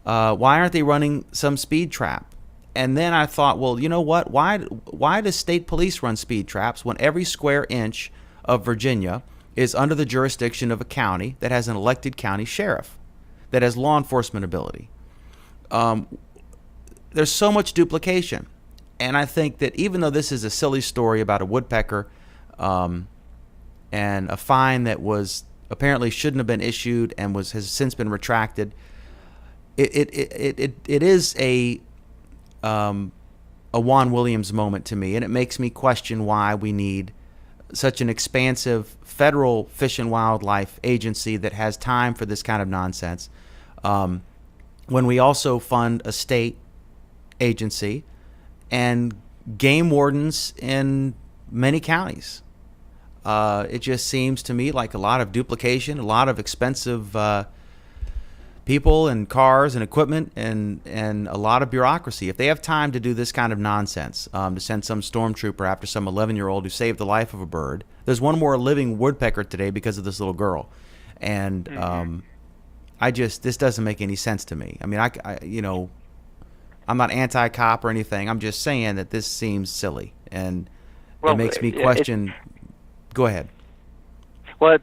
Why aren't they running some speed trap? And then I thought, well, you know what? Why does state police run speed traps when every square inch of Virginia is under the jurisdiction of a county that has an elected county sheriff that has law enforcement ability? There's so much duplication. And I think that even though this is a silly story about a woodpecker and a fine that was apparently shouldn't have been issued and has since been retracted, it is a Juan Williams moment to me, and it makes me question why we need such an expansive federal fish and wildlife agency that has time for this kind of nonsense, when we also fund a state agency and game wardens in many counties. It just seems to me like a lot of duplication, a lot of expensive people and cars and equipment, and a lot of bureaucracy. If they have time to do this kind of nonsense, to send some stormtrooper after some 11-year-old who saved the life of a bird. There's one more living woodpecker today because of this little girl. And this doesn't make any sense to me. I mean, I'm not anti-cop or anything. I'm just saying that this seems silly, and it makes me question. Go ahead. Well,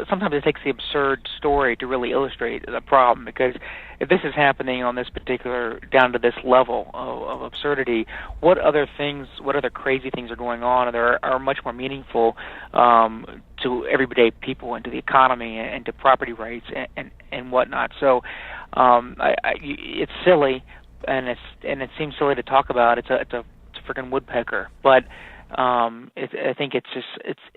sometimes it takes the absurd story to really illustrate the problem, because if this is happening on this particular, down to this level of absurdity, what other crazy things are going on that are much more meaningful to everyday people and to the economy and to property rights and whatnot. So it's silly, and it seems silly to talk about. It's a freaking woodpecker, but I think it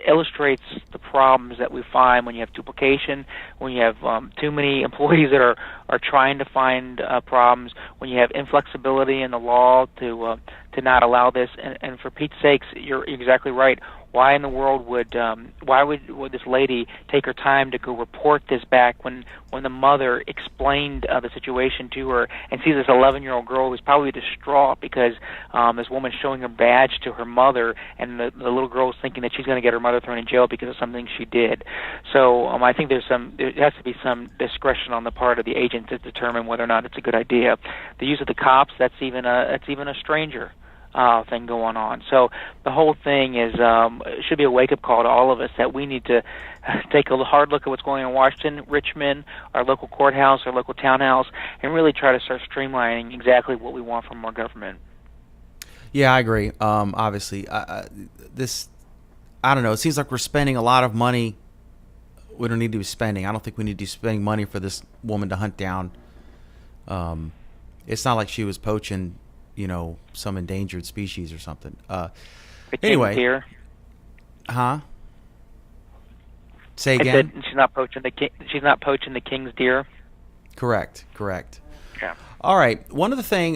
illustrates the problems that we find when you have duplication, when you have too many employees that are trying to find problems, when you have inflexibility in the law to not allow this. And for Pete's sakes, you're exactly right. Why in the world would this lady take her time to go report this back when the mother explained the situation to her, and sees this 11-year-old girl who's probably distraught because this woman's showing her badge to her mother, and the little girl is thinking that she's going to get her mother thrown in jail because of something she did. So I think there has to be some discretion on the part of the agent to determine whether or not it's a good idea. The use of the cops, that's even a stranger thing going on. So the whole thing should be a wake-up call to all of us that we need to take a hard look at what's going on in Washington, Richmond, our local courthouse, our local townhouse, and really try to start streamlining exactly what we want from our government. Yeah, I agree. Obviously, I don't know. It seems like we're spending a lot of money we don't need to be spending. I don't think we need to be spending money for this woman to hunt down. It's not like she was poaching, some endangered species or something. Anyway, deer. Huh? Say again. She's not poaching the king's deer. Correct. Yeah. All right. One of the thing.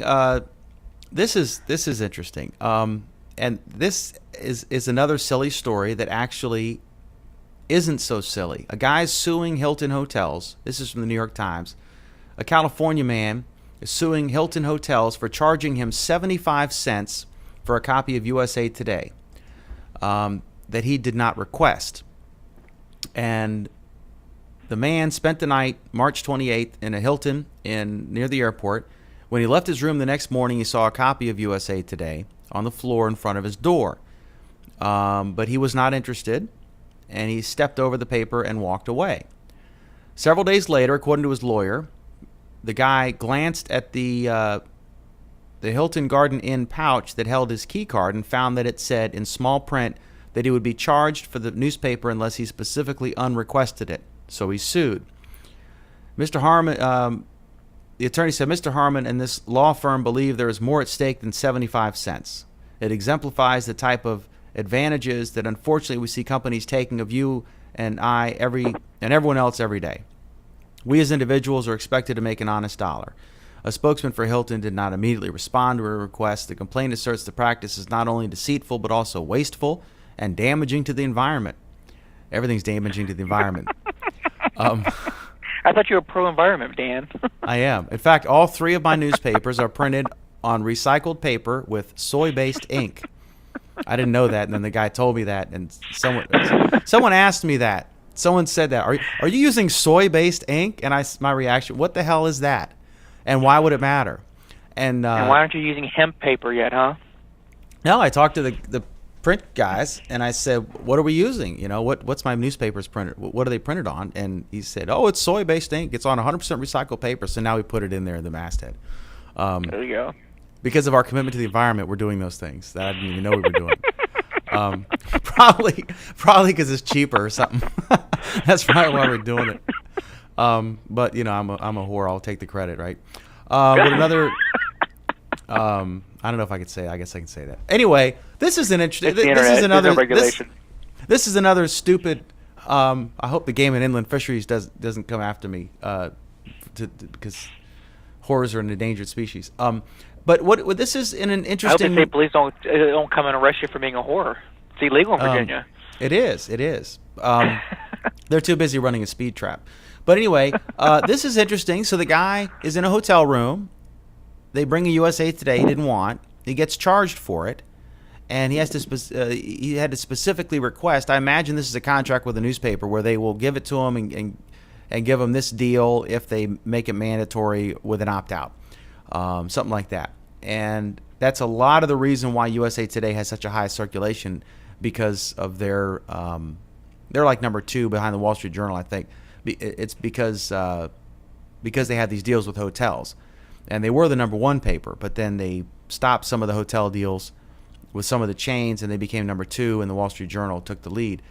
This is interesting. And this is another silly story that actually isn't so silly. A guy's suing Hilton Hotels. This is from the New York Times. A California man is suing Hilton Hotels for charging him 75 cents for a copy of USA Today that he did not request. And the man spent the night, March 28th, in a Hilton near the airport. When he left his room the next morning, he saw a copy of USA Today on the floor in front of his door. But he was not interested, and he stepped over the paper and walked away. Several days later, according to his lawyer, the guy glanced at the Hilton Garden Inn pouch that held his key card and found that it said in small print that he would be charged for the newspaper unless he specifically unrequested it. So he sued. Mr. Harmon, the attorney said, Mr. Harmon and this law firm believe there is more at stake than 75 cents. It exemplifies the type of advantages that unfortunately we see companies taking of you and I and everyone else every day. We as individuals are expected to make an honest dollar. A spokesman for Hilton did not immediately respond to a request. The complaint asserts the practice is not only deceitful but also wasteful and damaging to the environment. Everything's damaging to the environment. I thought you were pro-environment, Dan. I am. In fact, all three of my newspapers are printed on recycled paper with soy-based ink. I didn't know that, and then the guy told me that, and someone asked me that. Someone said that. Are you using soy-based ink? And my reaction, what the hell is that? And why would it matter? And why aren't you using hemp paper yet, huh? No, I talked to the print guys, and I said, what are we using? You know, what's my newspapers printed? What are they printed on? And he said, oh, it's soy-based ink. It's on 100% recycled paper. So now we put it in there in the masthead. There you go. Because of our commitment to the environment, we're doing those things that I didn't even know we were doing. Probably because it's cheaper or something. That's probably why we're doing it. But you know, I'm a whore. I'll take the credit, right? But another. I don't know if I could say. I guess I can say that. Anyway, this is an interesting. This is another regulation. This is another stupid. I hope the Game and Inland Fisheries doesn't come after me because whores are an endangered species. But what this is in an interesting. I hope the state police don't come and arrest you for being a whore. It's illegal in Virginia. It is. They're too busy running a speed trap. But anyway, this is interesting. So the guy is in a hotel room. They bring a USA Today he didn't want. He gets charged for it, and he has to he had to specifically request. I imagine this is a contract with a newspaper where they will give it to him and give him this deal if they make it mandatory with an opt-out, something like that. And that's a lot of the reason why USA Today has such a high circulation, because of they're like number 2 behind the Wall Street Journal, I think. It's because they had these deals with hotels. And they were the number 1 paper, but then they stopped some of the hotel deals with some of the chains, and they became number 2, and the Wall Street Journal took the lead.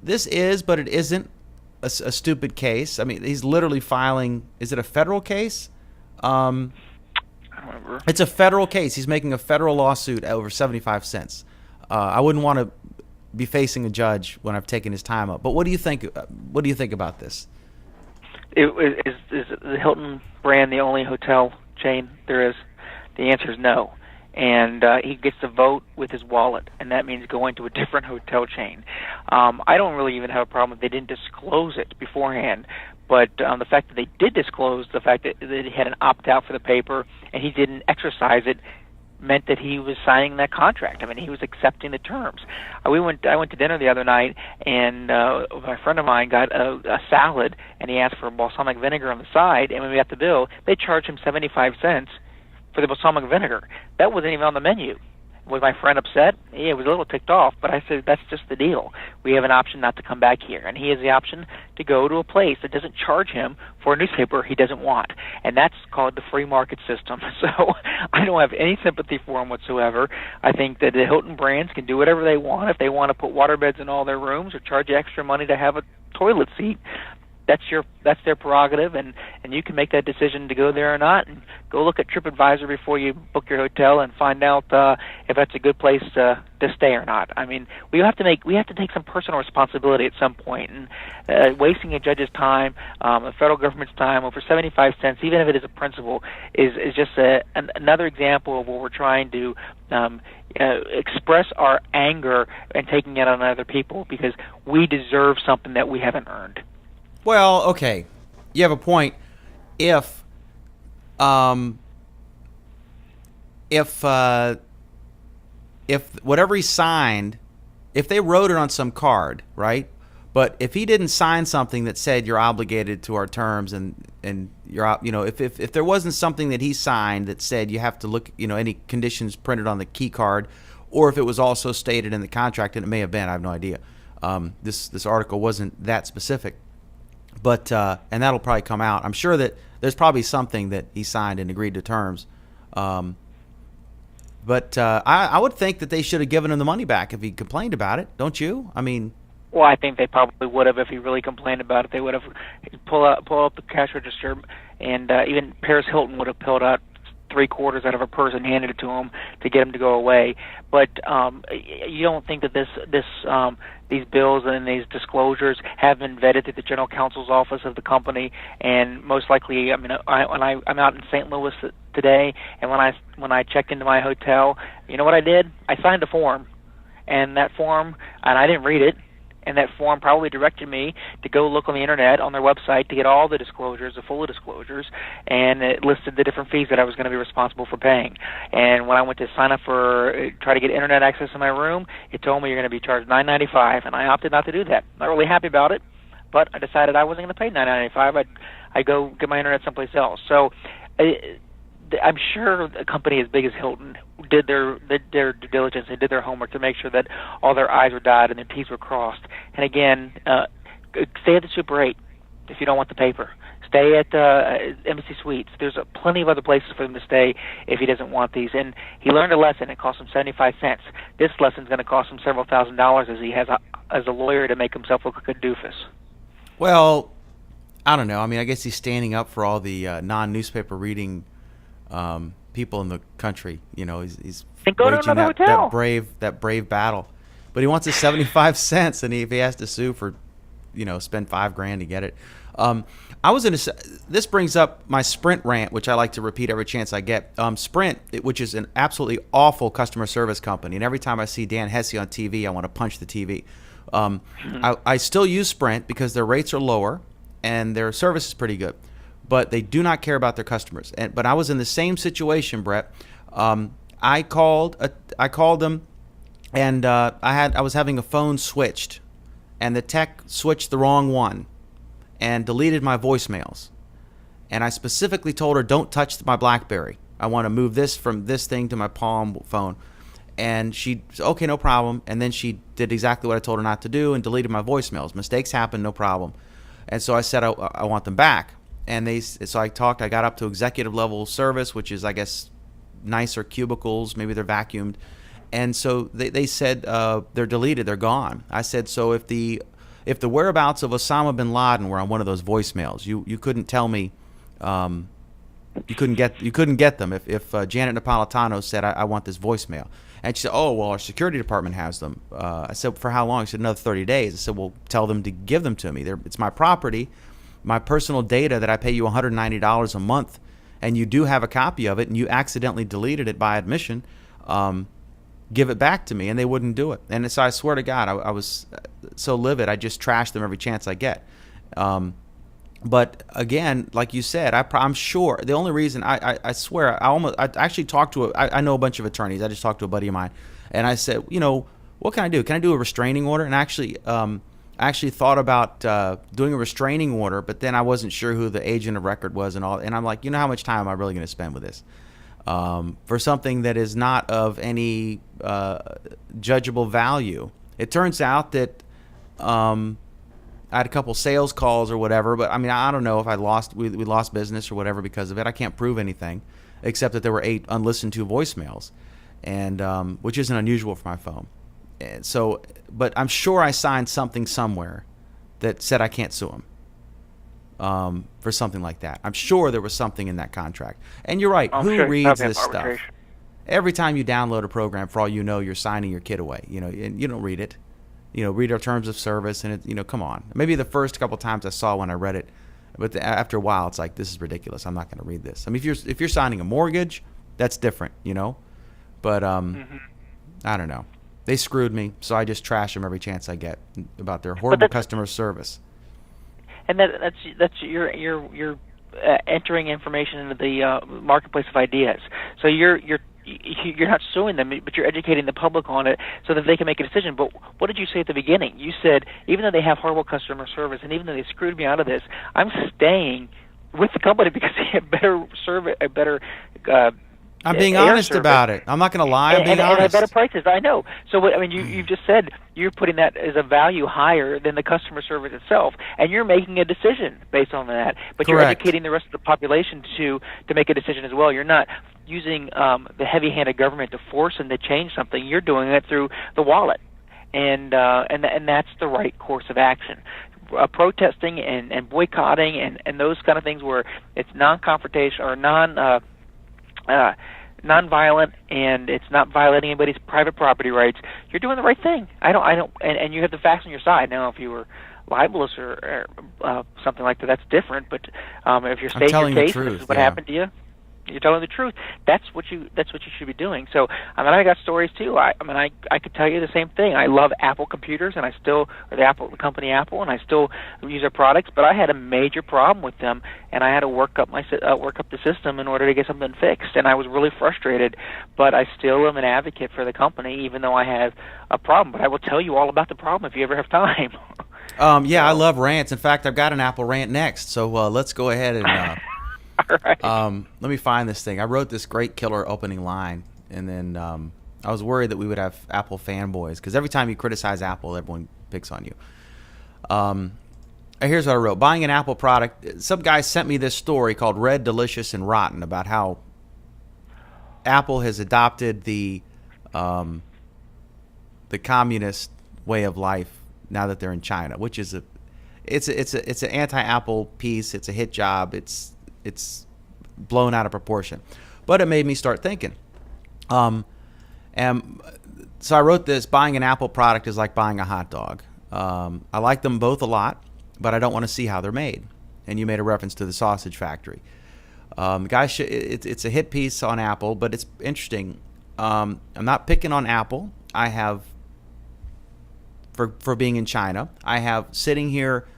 This is, but it isn't, a stupid case. I mean, he's literally filing. Is it a federal case? I don't remember. It's a federal case. He's making a federal lawsuit over 75 cents. I wouldn't want to be facing a judge when I've taken his time up. But what do you think? What do you think about this? Is the Hilton brand the only hotel chain there is? The answer is no. And he gets to vote with his wallet, and that means going to a different hotel chain. I don't really even have a problem if they didn't disclose it beforehand, but the fact that they did disclose the fact that he had an opt-out for the paper and he didn't exercise it meant that he was signing that contract. I mean, he was accepting the terms. I went to dinner the other night, and my friend of mine got a salad, and he asked for balsamic vinegar on the side, and when we got the bill, they charged him 75 cents for the balsamic vinegar. That wasn't even on the menu. Was my friend upset? Yeah, he was a little ticked off, but I said, that's just the deal. We have an option not to come back here, and he has the option to go to a place that doesn't charge him for a newspaper he doesn't want, and that's called the free market system. So I don't have any sympathy for him whatsoever. I think that the Hilton brands can do whatever they want. If they want to put waterbeds in all their rooms or charge you extra money to have a toilet seat, that's their prerogative, and you can make that decision to go there or not, and go look at TripAdvisor before you book your hotel and find out if that's a good place to stay or not. I mean, we have to take some personal responsibility at some point, and wasting a judge's time, the federal government's time over 75 cents, even if it is a principal, is just another example of what we're trying to express our anger and taking it on other people because we deserve something that we haven't earned. Well, okay, you have a point. If whatever he signed, if they wrote it on some card, right? But if he didn't sign something that said you're obligated to our terms and you're, if there wasn't something that he signed that said you have to look, any conditions printed on the key card, or if it was also stated in the contract, and it may have been, I have no idea. This article wasn't that specific, but and that'll probably come out. I'm sure that there's probably something that he signed and agreed to terms. But I would think that they should have given him the money back if he complained about it, don't you? I mean, well, I think they probably would have if he really complained about it. They would have pull up the cash register, and even Paris Hilton would have pulled out 3/4 out of a purse and handed it to him to get him to go away. But you don't think that these bills and these disclosures have been vetted through the general counsel's office of the company, and most likely, I mean, I'm out in St. Louis today, and when I checked into my hotel, you know what I did? I signed a form, and that form, and I didn't read it. And that form probably directed me to go look on the internet, on their website, to get all the disclosures, the full disclosures, and it listed the different fees that I was going to be responsible for paying. And when I went to sign up try to get internet access in my room, it told me you're going to be charged $9.95, and I opted not to do that. Not really happy about it, but I decided I wasn't going to pay $9.95. I'd go get my internet someplace else. So I'm sure a company as big as Hilton did their due diligence and did their homework to make sure that all their I's were dotted and their T's were crossed. And again, stay at the Super 8 if you don't want the paper. Stay at Embassy Suites. There's plenty of other places for him to stay if he doesn't want these. And he learned a lesson. It cost him 75 cents. This lesson's going to cost him several $1,000s as he has as a lawyer to make himself look like a doofus. Well, I don't know. I mean, I guess he's standing up for all the non-newspaper reading people in the country. He's waging that brave battle, but he wants his 75 cents, and if he has to sue for, spend $5,000 to get it. This brings up my Sprint rant, which I like to repeat every chance I get. Sprint, which is an absolutely awful customer service company, and every time I see Dan Hesse on TV, I want to punch the TV. I still use Sprint because their rates are lower and their service is pretty good, but they do not care about their customers. But I was in the same situation, Brett. I called them, and I was having a phone switched, and the tech switched the wrong one, and deleted my voicemails. And I specifically told her, "Don't touch my BlackBerry. I want to move this from this thing to my Palm phone." And she said, "Okay, no problem." And then she did exactly what I told her not to do and deleted my voicemails. Mistakes happen, no problem. And so I said, I want them back. And so I got up to executive level service, which is, I guess, nicer cubicles, maybe they're vacuumed. And so they said they're deleted, they're gone. I said, so if the whereabouts of Osama bin Laden were on one of those voicemails, you couldn't tell me, you couldn't get them if Janet Napolitano said, I want this voicemail. And she said, "Oh, well, our security department has them." I said, "For how long?" She said, "Another 30 days. I said, "Well, tell them to give them to me. It's my property, my personal data that I pay you $190 a month, and you do have a copy of it, and you accidentally deleted it by admission. Give it back to me." And they wouldn't do it. And so I swear to God, I was so livid, I just trashed them every chance I get. But again, like you said, I'm sure the only reason I swear I actually talked to I know a bunch of attorneys. I just talked to a buddy of mine, and I said, what can I do? Can I do a restraining order? And actually, I actually thought about doing a restraining order, but then I wasn't sure who the agent of record was and all. And I'm like, how much time am I really going to spend with this for something that is not of any judgeable value? It turns out that I had a couple sales calls or whatever, but I mean, I don't know if we lost business or whatever because of it. I can't prove anything except that there were 8 unlistened to voicemails, and which isn't unusual for my phone. And so, but I'm sure I signed something somewhere that said I can't sue him. for something like that. I'm sure there was something in that contract. And you're right. I'm Who sure reads have this stuff? arbitration. Every time you download a program, for all you know, you're signing your kid away. And you don't read it. Read our terms of service, and come on. Maybe the first couple times I saw when I read it, but after a while, it's like, this is ridiculous. I'm not going to read this. I mean, if you're signing a mortgage, that's different, But I don't know. They screwed me, so I just trash them every chance I get about their horrible customer service. And that's you're entering information into the marketplace of ideas. So you're not suing them, but you're educating the public on it so that they can make a decision. But what did you say at the beginning? You said, even though they have horrible customer service and even though they screwed me out of this, I'm staying with the company because they have better service, a better I'm being honest about it. I'm not going to lie. I'm being honest. And better prices. I know. So you've just said you're putting that as a value higher than the customer service itself, and you're making a decision based on that. But Correct. You're educating the rest of the population to make a decision as well. You're not using the heavy-handed government to force them to change something. You're doing it through the wallet, and that's the right course of action. Protesting and boycotting and those kind of things where it's non-confrontation or non-violent, and it's not violating anybody's private property rights. You're doing the right thing. And you have the facts on your side. Now, if you were libelous or something like that, that's different. But if you're stating your case, this is what happened to you. You're telling the truth. That's what you should be doing. So I got stories too. I could tell you the same thing. I love Apple computers, and the company Apple, and I still use their products. But I had a major problem with them, and I had to work up the system in order to get something fixed. And I was really frustrated. But I still am an advocate for the company, even though I have a problem. But I will tell you all about the problem if you ever have time. I love rants. In fact, I've got an Apple rant next. So let's go ahead and. All right. Let me find this thing. I wrote this great killer opening line, and then I was worried that we would have Apple fanboys, because every time you criticize Apple, everyone picks on you. Here's what I wrote. Buying an Apple product, some guy sent me this story called Red, Delicious, and Rotten about how Apple has adopted the communist way of life now that they're in China, which is it's an anti-Apple piece. It's a hit job. It's blown out of proportion, but it made me start thinking. And so I wrote this: buying an Apple product is like buying a hot dog. I like them both a lot, but I don't want to see how they're made. And you made a reference to the sausage factory. Guys, it's a hit piece on Apple, but it's interesting. I'm not picking on Apple. I have, for being in China, I have sitting here,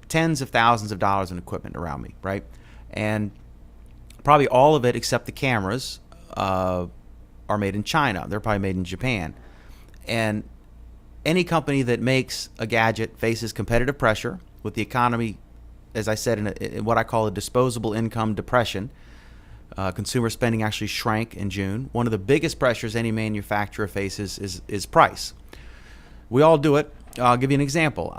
tens of thousands of dollars in equipment around me, right? And probably all of it, except the cameras, are made in China. They're probably made in Japan. And any company that makes a gadget faces competitive pressure with the economy, as I said, in what I call a disposable income depression. Consumer spending actually shrank in June. One of the biggest pressures any manufacturer faces is price. We all do it. I'll give you an example.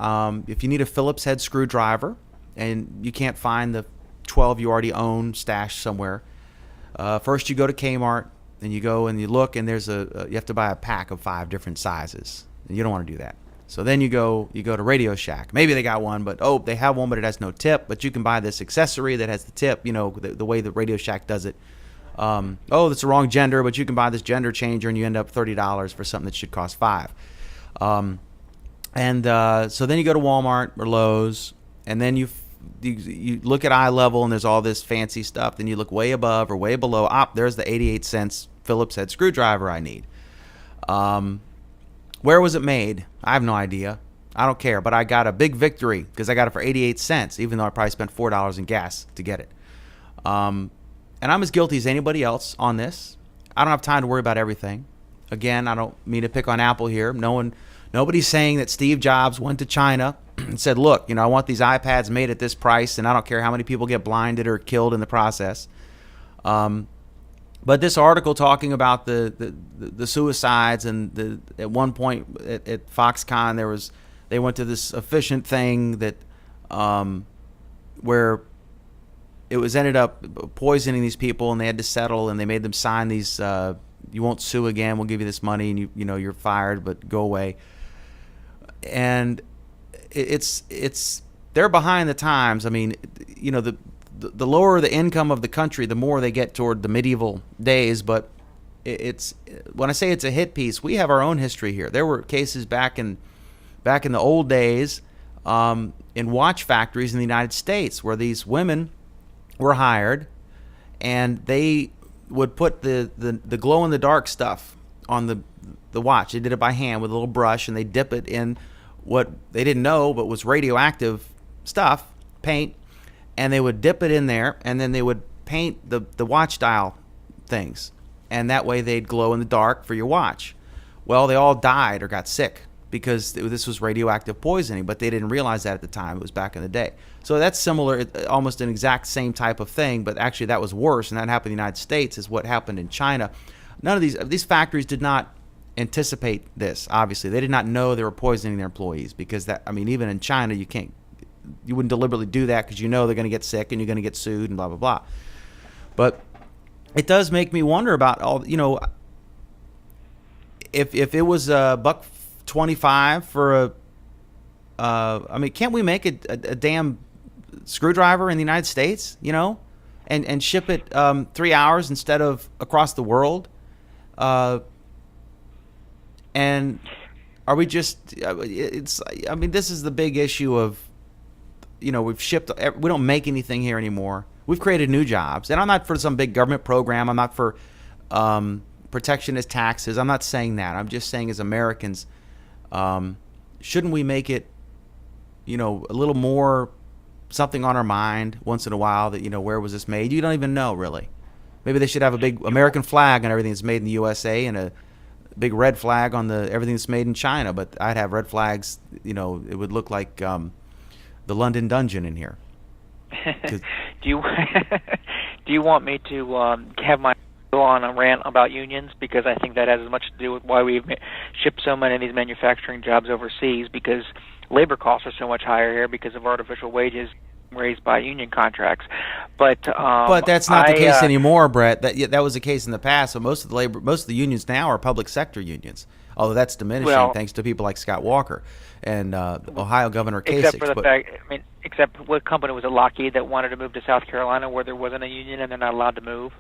If you need a Phillips head screwdriver and you can't find the 12 you already own stashed somewhere, first you go to Kmart and you go and you look, and there's you have to buy a pack of 5 different sizes. And you don't want to do that. So then you go to Radio Shack. Maybe they got one, but they have one, but it has no tip. But you can buy this accessory that has the tip. The way that Radio Shack does it. That's the wrong gender, but you can buy this gender changer, and you end up $30 for something that should cost $5. So then you go to Walmart or Lowe's, and then you look at eye level, and there's all this fancy stuff. Then you look way above or way below. There's the 88 cents Phillips head screwdriver I need. Where was it made? I have no idea. I don't care. But I got a big victory because I got it for 88 cents, even though I probably spent $4 in gas to get it. And I'm as guilty as anybody else on this. I don't have time to worry about everything. Again, I don't mean to pick on Apple here. Nobody's saying that Steve Jobs went to China and said, look, I want these iPads made at this price, and I don't care how many people get blinded or killed in the process. But this article talking about the suicides, and at one point at Foxconn they went to this efficient thing that where it was ended up poisoning these people, and they had to settle, and they made them sign these you won't sue again, we'll give you this money, and you're fired, but go away. And it's they're behind the times. I mean, the lower the income of the country, the more they get toward the medieval days. But it's when I say it's a hit piece, we have our own history here. There were cases back in the old days in watch factories in the United States where these women were hired, and they would put the glow in the dark stuff on the watch. They did it by hand with a little brush, and they dip it in what they didn't know but was radioactive stuff, paint, and they would dip it in there, and then they would paint the watch dial things, and that way they'd glow in the dark for your watch. Well, they all died or got sick because this was radioactive poisoning, but they didn't realize that at the time. It was back in the day. So that's similar, almost an exact same type of thing, but actually that was worse, and that happened in the United States is what happened in China. None of these factories did not anticipate this, obviously. They did not know they were poisoning their employees because even in China, you wouldn't deliberately do that because you know they're going to get sick and you're going to get sued and blah, blah, blah. But it does make me wonder about all, if it was $1.25 for can't we make a damn screwdriver in the United States, and ship it 3 hours instead of across the world? And are we just? This is the big issue of, we've shipped. We don't make anything here anymore. We've created new jobs, and I'm not for some big government program. I'm not for protectionist taxes. I'm not saying that. I'm just saying as Americans, shouldn't we make it, a little more something on our mind once in a while that, where was this made? You don't even know, really. Maybe they should have a big American flag on everything that's made in the USA and a big red flag on everything that's made in China. But I'd have red flags, it would look like the London Dungeon in here. Do you want me to have my go on a rant about unions? Because I think that has as much to do with why we've shipped so many of these manufacturing jobs overseas, because labor costs are so much higher here because of artificial wages raised by union contracts. But that's not the case anymore, Brett. That was the case in the past. So most of the unions now are public sector unions, although that's diminishing thanks to people like Scott Walker and Ohio Governor Kasich. Except for the fact, except what company was it, Lockheed, that wanted to move to South Carolina where there wasn't a union and they're not allowed to move?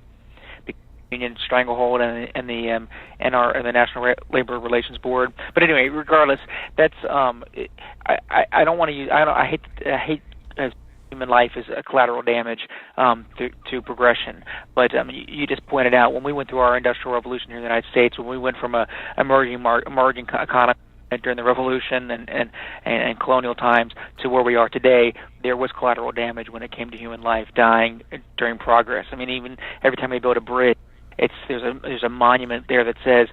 Union stranglehold and the National Labor Relations Board. But anyway, regardless, that's I don't want to use. I hate human life is a collateral damage to progression. But you just pointed out when we went through our industrial revolution here in the United States, when we went from a emerging economy during the Revolution and colonial times to where we are today, there was collateral damage when it came to human life dying during progress. Even every time we build a bridge, there's a monument there that says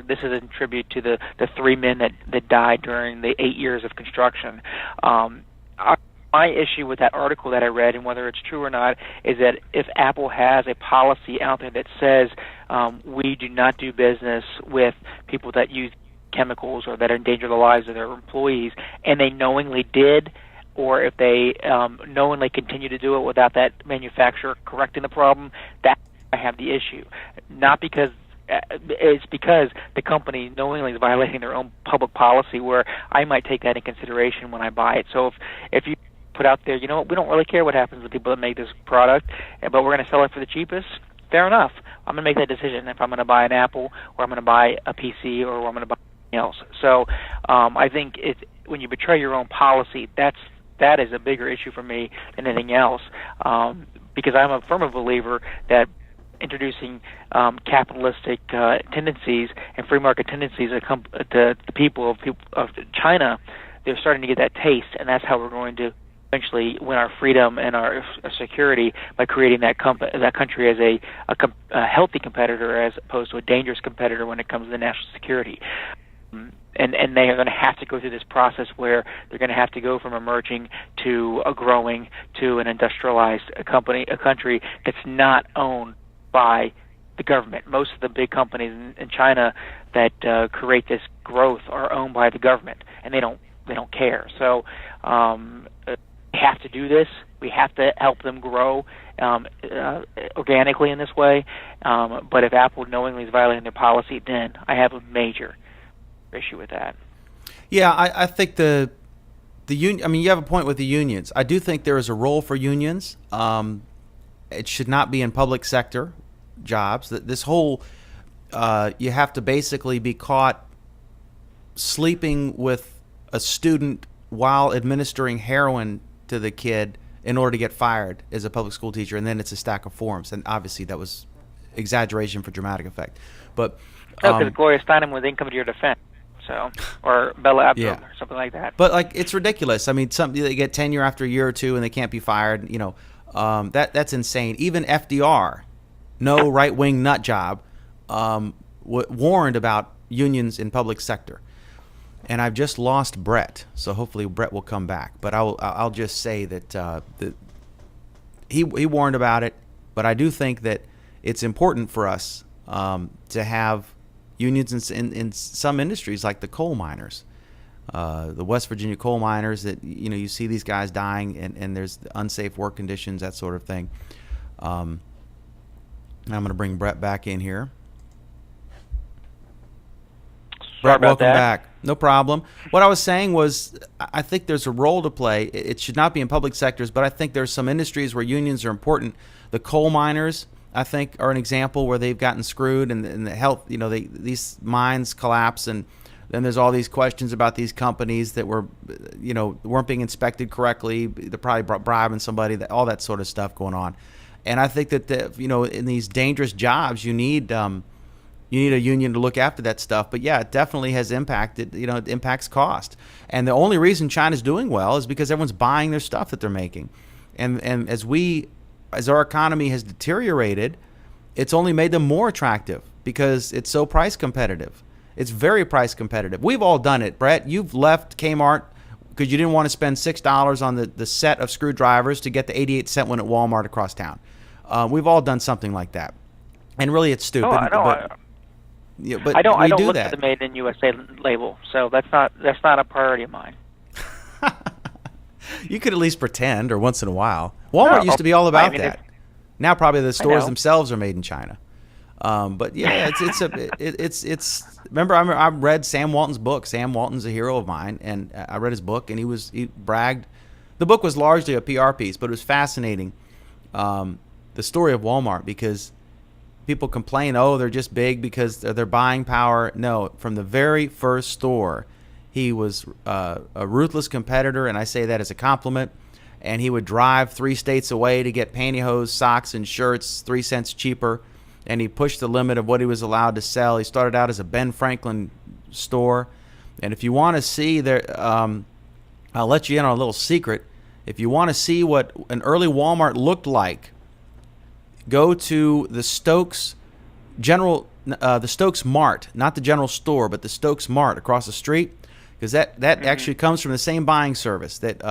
this is in tribute to the 3 men that died during the 8 years of construction. My issue with that article that I read, and whether it's true or not, is that if Apple has a policy out there that says we do not do business with people that use chemicals or that endanger the lives of their employees, and they knowingly did, or if they knowingly continue to do it without that manufacturer correcting the problem, that I have the issue. Not because it's because the company knowingly is violating their own public policy, where I might take that in consideration when I buy it. So if you put out there, we don't really care what happens with people that make this product, but we're going to sell it for the cheapest, fair enough. I'm going to make that decision if I'm going to buy an Apple or I'm going to buy a PC or I'm going to buy something else. So I think when you betray your own policy, that is a bigger issue for me than anything else, because I'm a firm believer that introducing capitalistic tendencies and free market tendencies to the people of China, they're starting to get that taste, and that's how we're going to eventually win our freedom and our security, by creating that country as a healthy competitor as opposed to a dangerous competitor when it comes to national security. And they are going to have to go through this process where they're going to have to go from emerging to a growing to an industrialized a country that's not owned by the government. Most of the big companies in China that create this growth are owned by the government, and they don't care. So we have to do this. We have to help them grow organically in this way. But if Apple knowingly is violating their policy, then I have a major issue with that. Yeah, I think the union. I mean, you have a point with the unions. I do think there is a role for unions. It should not be in public sector jobs. This whole you have to basically be caught sleeping with a student while administering heroin to the kid in order to get fired as a public school teacher, and then it's a stack of forms. And obviously that was exaggeration for dramatic effect. But because Gloria Steinem was income to your defense, so, or Bella Abdul or something like that. But like, it's ridiculous. I mean, they get tenure after a year or two and they can't be fired. You know, that's insane. Even FDR, no right-wing nut job, warned about unions in public sector. And I've just lost Brett, so hopefully Brett will come back. But I'll just say that he warned about it. But I do think that it's important for us to have unions in some industries, like the coal miners, the West Virginia coal miners. That you see these guys dying, and there's unsafe work conditions, that sort of thing. I'm going to bring Brett back in here. Brett, welcome back. No problem. What I was saying was, I think there's a role to play. It should not be in public sectors, but I think there's some industries where unions are important. The coal miners, I think, are an example where they've gotten screwed, and the health, these mines collapse, and then there's all these questions about these companies that weren't being inspected correctly. They're probably bribing somebody, all that sort of stuff going on. And I think that in these dangerous jobs, you need a union to look after that stuff. But yeah, it definitely has impacted. It impacts cost. And the only reason China's doing well is because everyone's buying their stuff that they're making. And as our economy has deteriorated, it's only made them more attractive because it's so price competitive. It's very price competitive. We've all done it, Brett. You've left Kmart because you didn't want to spend $6 on the set of screwdrivers to get the 88-cent one at Walmart across town. We've all done something like that. And really, it's stupid. But I don't look that. for the Made in USA label, so that's not a priority of mine. You could at least pretend, or once in a while. Walmart used to be all about that. Now probably the stores themselves are made in China. But yeah, it's. Remember, I read Sam Walton's book. Sam Walton's a hero of mine, and I read his book, and he bragged. The book was largely a PR piece, but it was fascinating. The story of Walmart, because people complain, they're just big because they're buying power. No, from the very first store, he was a ruthless competitor, and I say that as a compliment. And he would drive 3 states away to get pantyhose, socks, and shirts 3 cents cheaper. And he pushed the limit of what he was allowed to sell. He started out as a Ben Franklin store. And if you want to see I'll let you in on a little secret. If you want to see what an early Walmart looked like, go to the Stokes Mart, not the general store, but the Stokes Mart across the street, because that actually comes from the same buying service that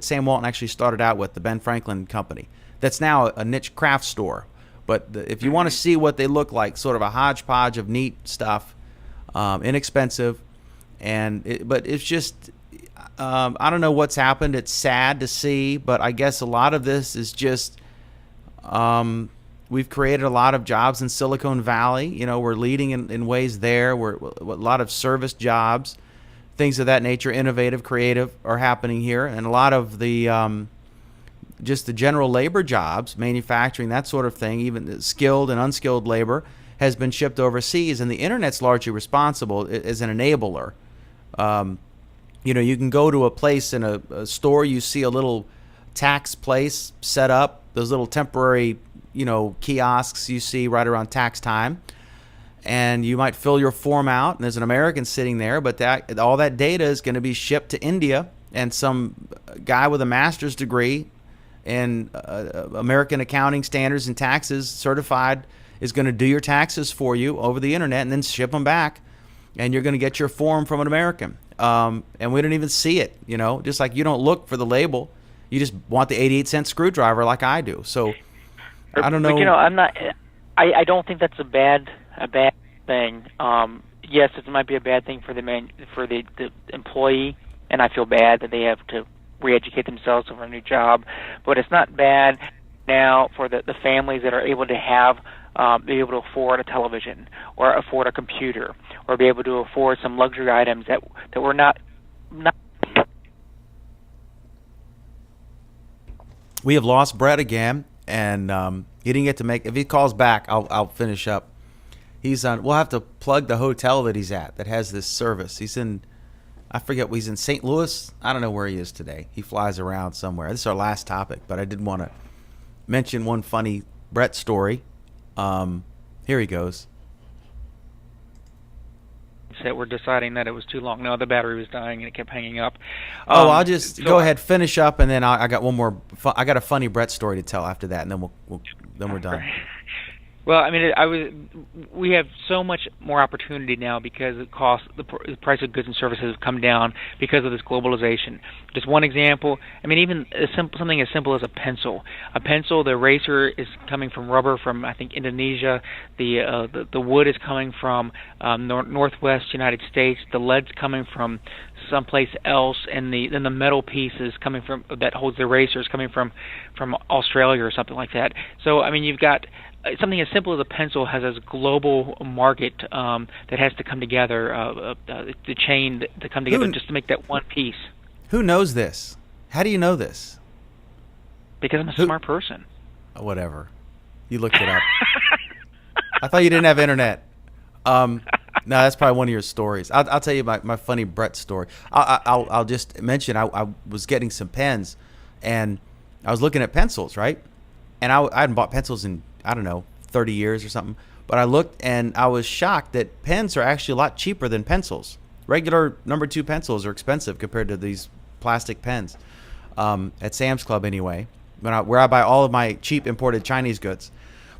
Sam Walton actually started out with, the Ben Franklin Company. That's now a niche craft store. But if you want to see what they look like, sort of a hodgepodge of neat stuff, inexpensive, but it's just I don't know what's happened. It's sad to see, but I guess a lot of this is just. We've created a lot of jobs in Silicon Valley. We're leading in ways there. We're a lot of service jobs, things of that nature, innovative, creative, are happening here. And a lot of the just the general labor jobs, manufacturing, that sort of thing, even skilled and unskilled labor, has been shipped overseas. And the Internet's largely responsible as an enabler. You can go to a place in a store, you see a little tax place set up, those little temporary kiosks you see right around tax time, and you might fill your form out, and there's an American sitting there, but all that data is going to be shipped to India, and some guy with a master's degree in American accounting standards and taxes, certified, is going to do your taxes for you over the internet and then ship them back, and you're going to get your form from an American. And we don't even see it, just like you don't look for the label. You just want the 88-cent screwdriver like I do. So I don't know. But, I'm not. I don't think that's a bad thing. Yes, it might be a bad thing for the employee, and I feel bad that they have to re-educate themselves for a new job. But it's not bad now for the families that are able to be able to afford a television or afford a computer or be able to afford some luxury items that were not not. We have lost Brett again, and he didn't get to make. If he calls back, I'll finish up. He's on. We'll have to plug the hotel that he's at that has this service. He's in. I forget. He's in St. Louis. I don't know where he is today. He flies around somewhere. This is our last topic, but I did want to mention one funny Brett story. Here he goes. That we're deciding that it was too long. No, the battery was dying and it kept hanging up. I'll just go ahead, finish up, and then I got one more. I got a funny Brett story to tell after that, and then we're done. Well, I mean, we have so much more opportunity now because the price of goods and services have come down because of this globalization. Just one example, I mean, even something as simple as a pencil. A pencil, the eraser is coming from rubber from, I think, Indonesia. The wood is coming from northwest United States. The lead's coming from someplace else, and then the metal piece is coming from that holds the eraser is coming from Australia or something like that. So, I mean, you've got something as simple as a pencil has this global market that has to come together, the chain to come together just to make that one piece. Who knows this? How do you know this? Because I'm a smart person. Whatever. You looked it up. I thought you didn't have internet. No, that's probably one of your stories. I'll tell you my funny Brett story. I'll just mention I was getting some pens, and I was looking at pencils, right? And I hadn't bought pencils in, I don't know, 30 years or something. But I looked, and I was shocked that pens are actually a lot cheaper than pencils. Regular number 2 pencils are expensive compared to these plastic pens. At Sam's Club, anyway, where I buy all of my cheap imported Chinese goods.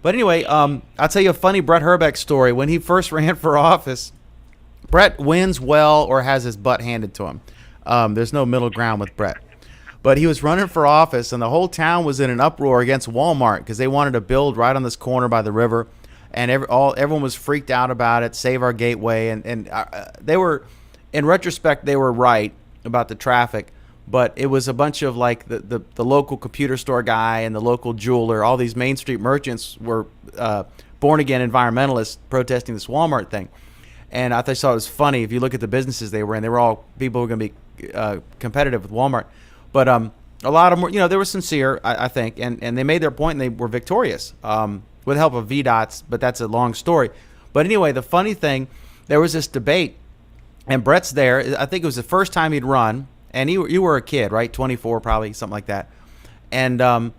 But anyway, I'll tell you a funny Brett Herbeck story. When he first ran for office, Brett wins well or has his butt handed to him. There's no middle ground with Brett. But he was running for office, and the whole town was in an uproar against Walmart because they wanted to build right on this corner by the river, and everyone was freaked out about it. Save our gateway, and they were, in retrospect, they were right about the traffic, but it was a bunch of like the local computer store guy and the local jeweler. All these Main Street merchants were born again environmentalists protesting this Walmart thing, and I thought it was funny. If you look at the businesses they were in, they were all people who were going to be competitive with Walmart. But a lot of them were, they were sincere, I think, and they made their point, and they were victorious with the help of VDOTs, but that's a long story. But anyway, the funny thing, there was this debate, and Brett's there. I think it was the first time he'd run, and you were a kid, right? 24 probably, something like that. And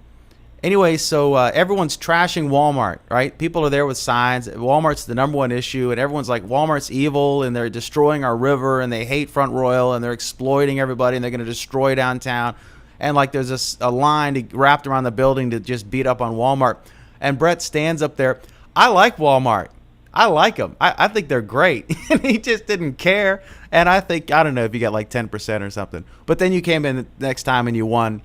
anyway, so everyone's trashing Walmart, right? People are there with signs. Walmart's the number one issue, and everyone's like, Walmart's evil, and they're destroying our river, and they hate Front Royal, and they're exploiting everybody, and they're going to destroy downtown. And like there's a line wrapped around the building to just beat up on Walmart. And Brett stands up there. I like Walmart. I like them. I think they're great. And he just didn't care. And I don't know if you got like 10% or something. But then you came in the next time and you won,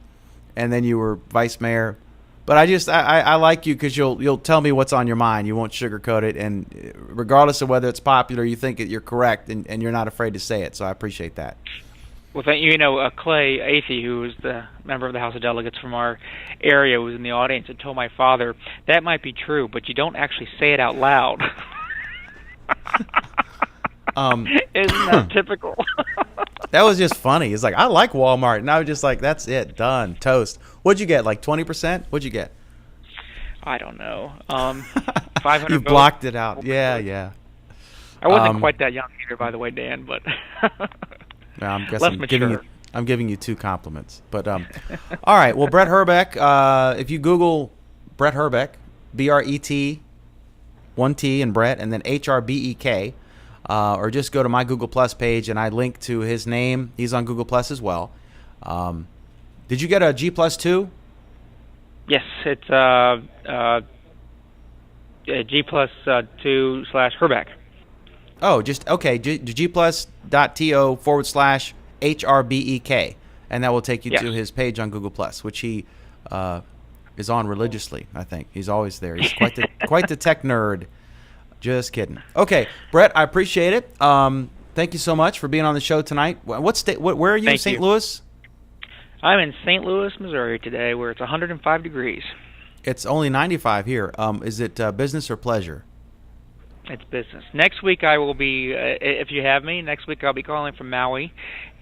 and then you were vice mayor. But I like you because you'll tell me what's on your mind. You won't sugarcoat it, and regardless of whether it's popular, you think that you're correct, and you're not afraid to say it. So I appreciate that. Well, thank you. Clay Athey, who was the member of the House of Delegates from our area, was in the audience and told my father, that might be true, but you don't actually say it out loud. Isn't that typical? That was just funny. It's like, I like Walmart. And I was just like, that's it. Done. Toast. What'd you get? Like 20%? What'd you get? I don't know. 500 You blocked it out. Yeah. I wasn't quite that young either, by the way, Dan, but I'm giving you 2 compliments. But all right. Well, Brett Herbeck, if you Google Brett Herbeck, BRET, 1 T and Brett, and then HRBEK, or just go to my Google Plus page, and I link to his name. He's on Google Plus as well. Did you get a G Plus 2? Yes, it's G Plus 2/Herbeck. Oh, just okay. gplus.to/HRBEK, and that will take you to his page on Google Plus, which he is on religiously. I think he's always there. He's quite the tech nerd. Just kidding. Okay, Brett, I appreciate it. Thank you so much for being on the show tonight. What state? Where are you? Thank St. you. Louis? I'm in St. Louis, Missouri today, where it's 105 degrees. It's only 95 here. Is it business or pleasure? It's business. Next week I will be, if you have me, next week I'll be calling from Maui,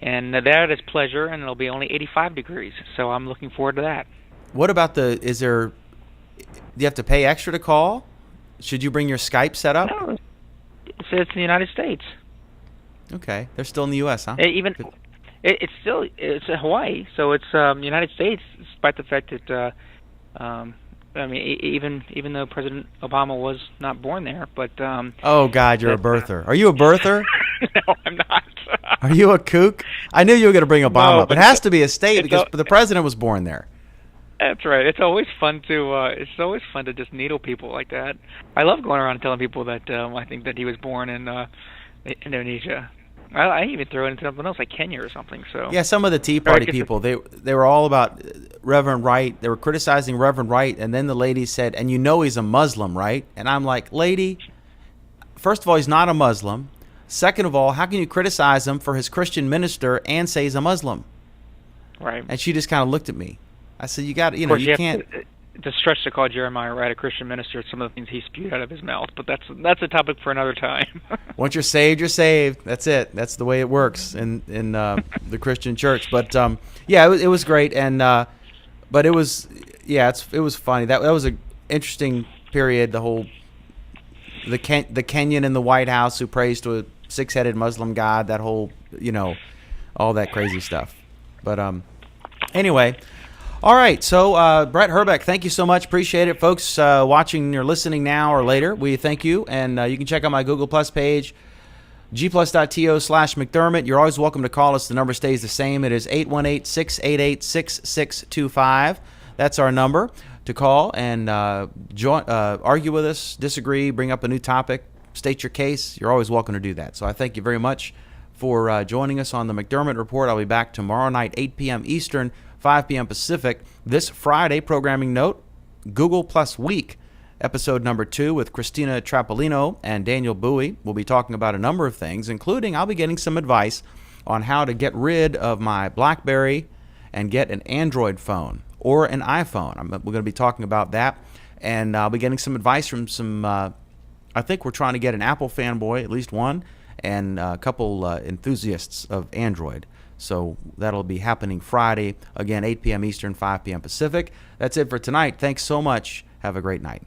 and that is pleasure, and it'll be only 85 degrees, so I'm looking forward to that. What about do you have to pay extra to call? Should you bring your Skype set up? No, it's in the United States. Okay, they're still in the U.S., huh? It's Hawaii, so it's United States, despite the fact that even though President Obama was not born there, but oh God, you're a birther. Are you a birther? No, I'm not. Are you a kook? I knew you were going to bring Obama up. It has to be a state because the president was born there. That's right. It's always fun to just needle people like that. I love going around and telling people that I think that he was born in Indonesia. I even throw it into something else like Kenya or something. So yeah, some of the Tea Party people they were all about Reverend Wright. They were criticizing Reverend Wright, and then the lady said, "And you know he's a Muslim, right?" And I'm like, "Lady, first of all, he's not a Muslim. Second of all, how can you criticize him for his Christian minister and say he's a Muslim?" Right. And she just kind of looked at me. I said, "You got, you can't." It's a stretch to call Jeremiah Wright a Christian minister. Some of the things he spewed out of his mouth, but that's a topic for another time. Once you're saved, you're saved. That's it. That's the way it works in the Christian church. But yeah, it was great, and but it was it was funny. That was an interesting period. The whole the Kenyan in the White House who prays to a 6-headed Muslim god. That whole all that crazy stuff. But anyway. All right, so Brett Herbeck, thank you so much. Appreciate it, folks watching or listening now or later. We thank you, and you can check out my Google Plus page, gplus.to/McDermott. You're always welcome to call us. The number stays the same. It is 818-688-6625. That's our number to call and argue with us, disagree, bring up a new topic, state your case. You're always welcome to do that. So I thank you very much for joining us on the McDermott Report. I'll be back tomorrow night, 8 p.m. Eastern, 5 p.m. Pacific. This Friday, programming note, Google Plus Week, episode number 2 with Christina Trapolino and Daniel Bowie. We'll be talking about a number of things, including I'll be getting some advice on how to get rid of my BlackBerry and get an Android phone or an iPhone. We're going to be talking about that, and I'll be getting some advice from some, I think we're trying to get an Apple fanboy, at least one, and a couple enthusiasts of Android. So that'll be happening Friday, again, 8 p.m. Eastern, 5 p.m. Pacific. That's it for tonight. Thanks so much. Have a great night.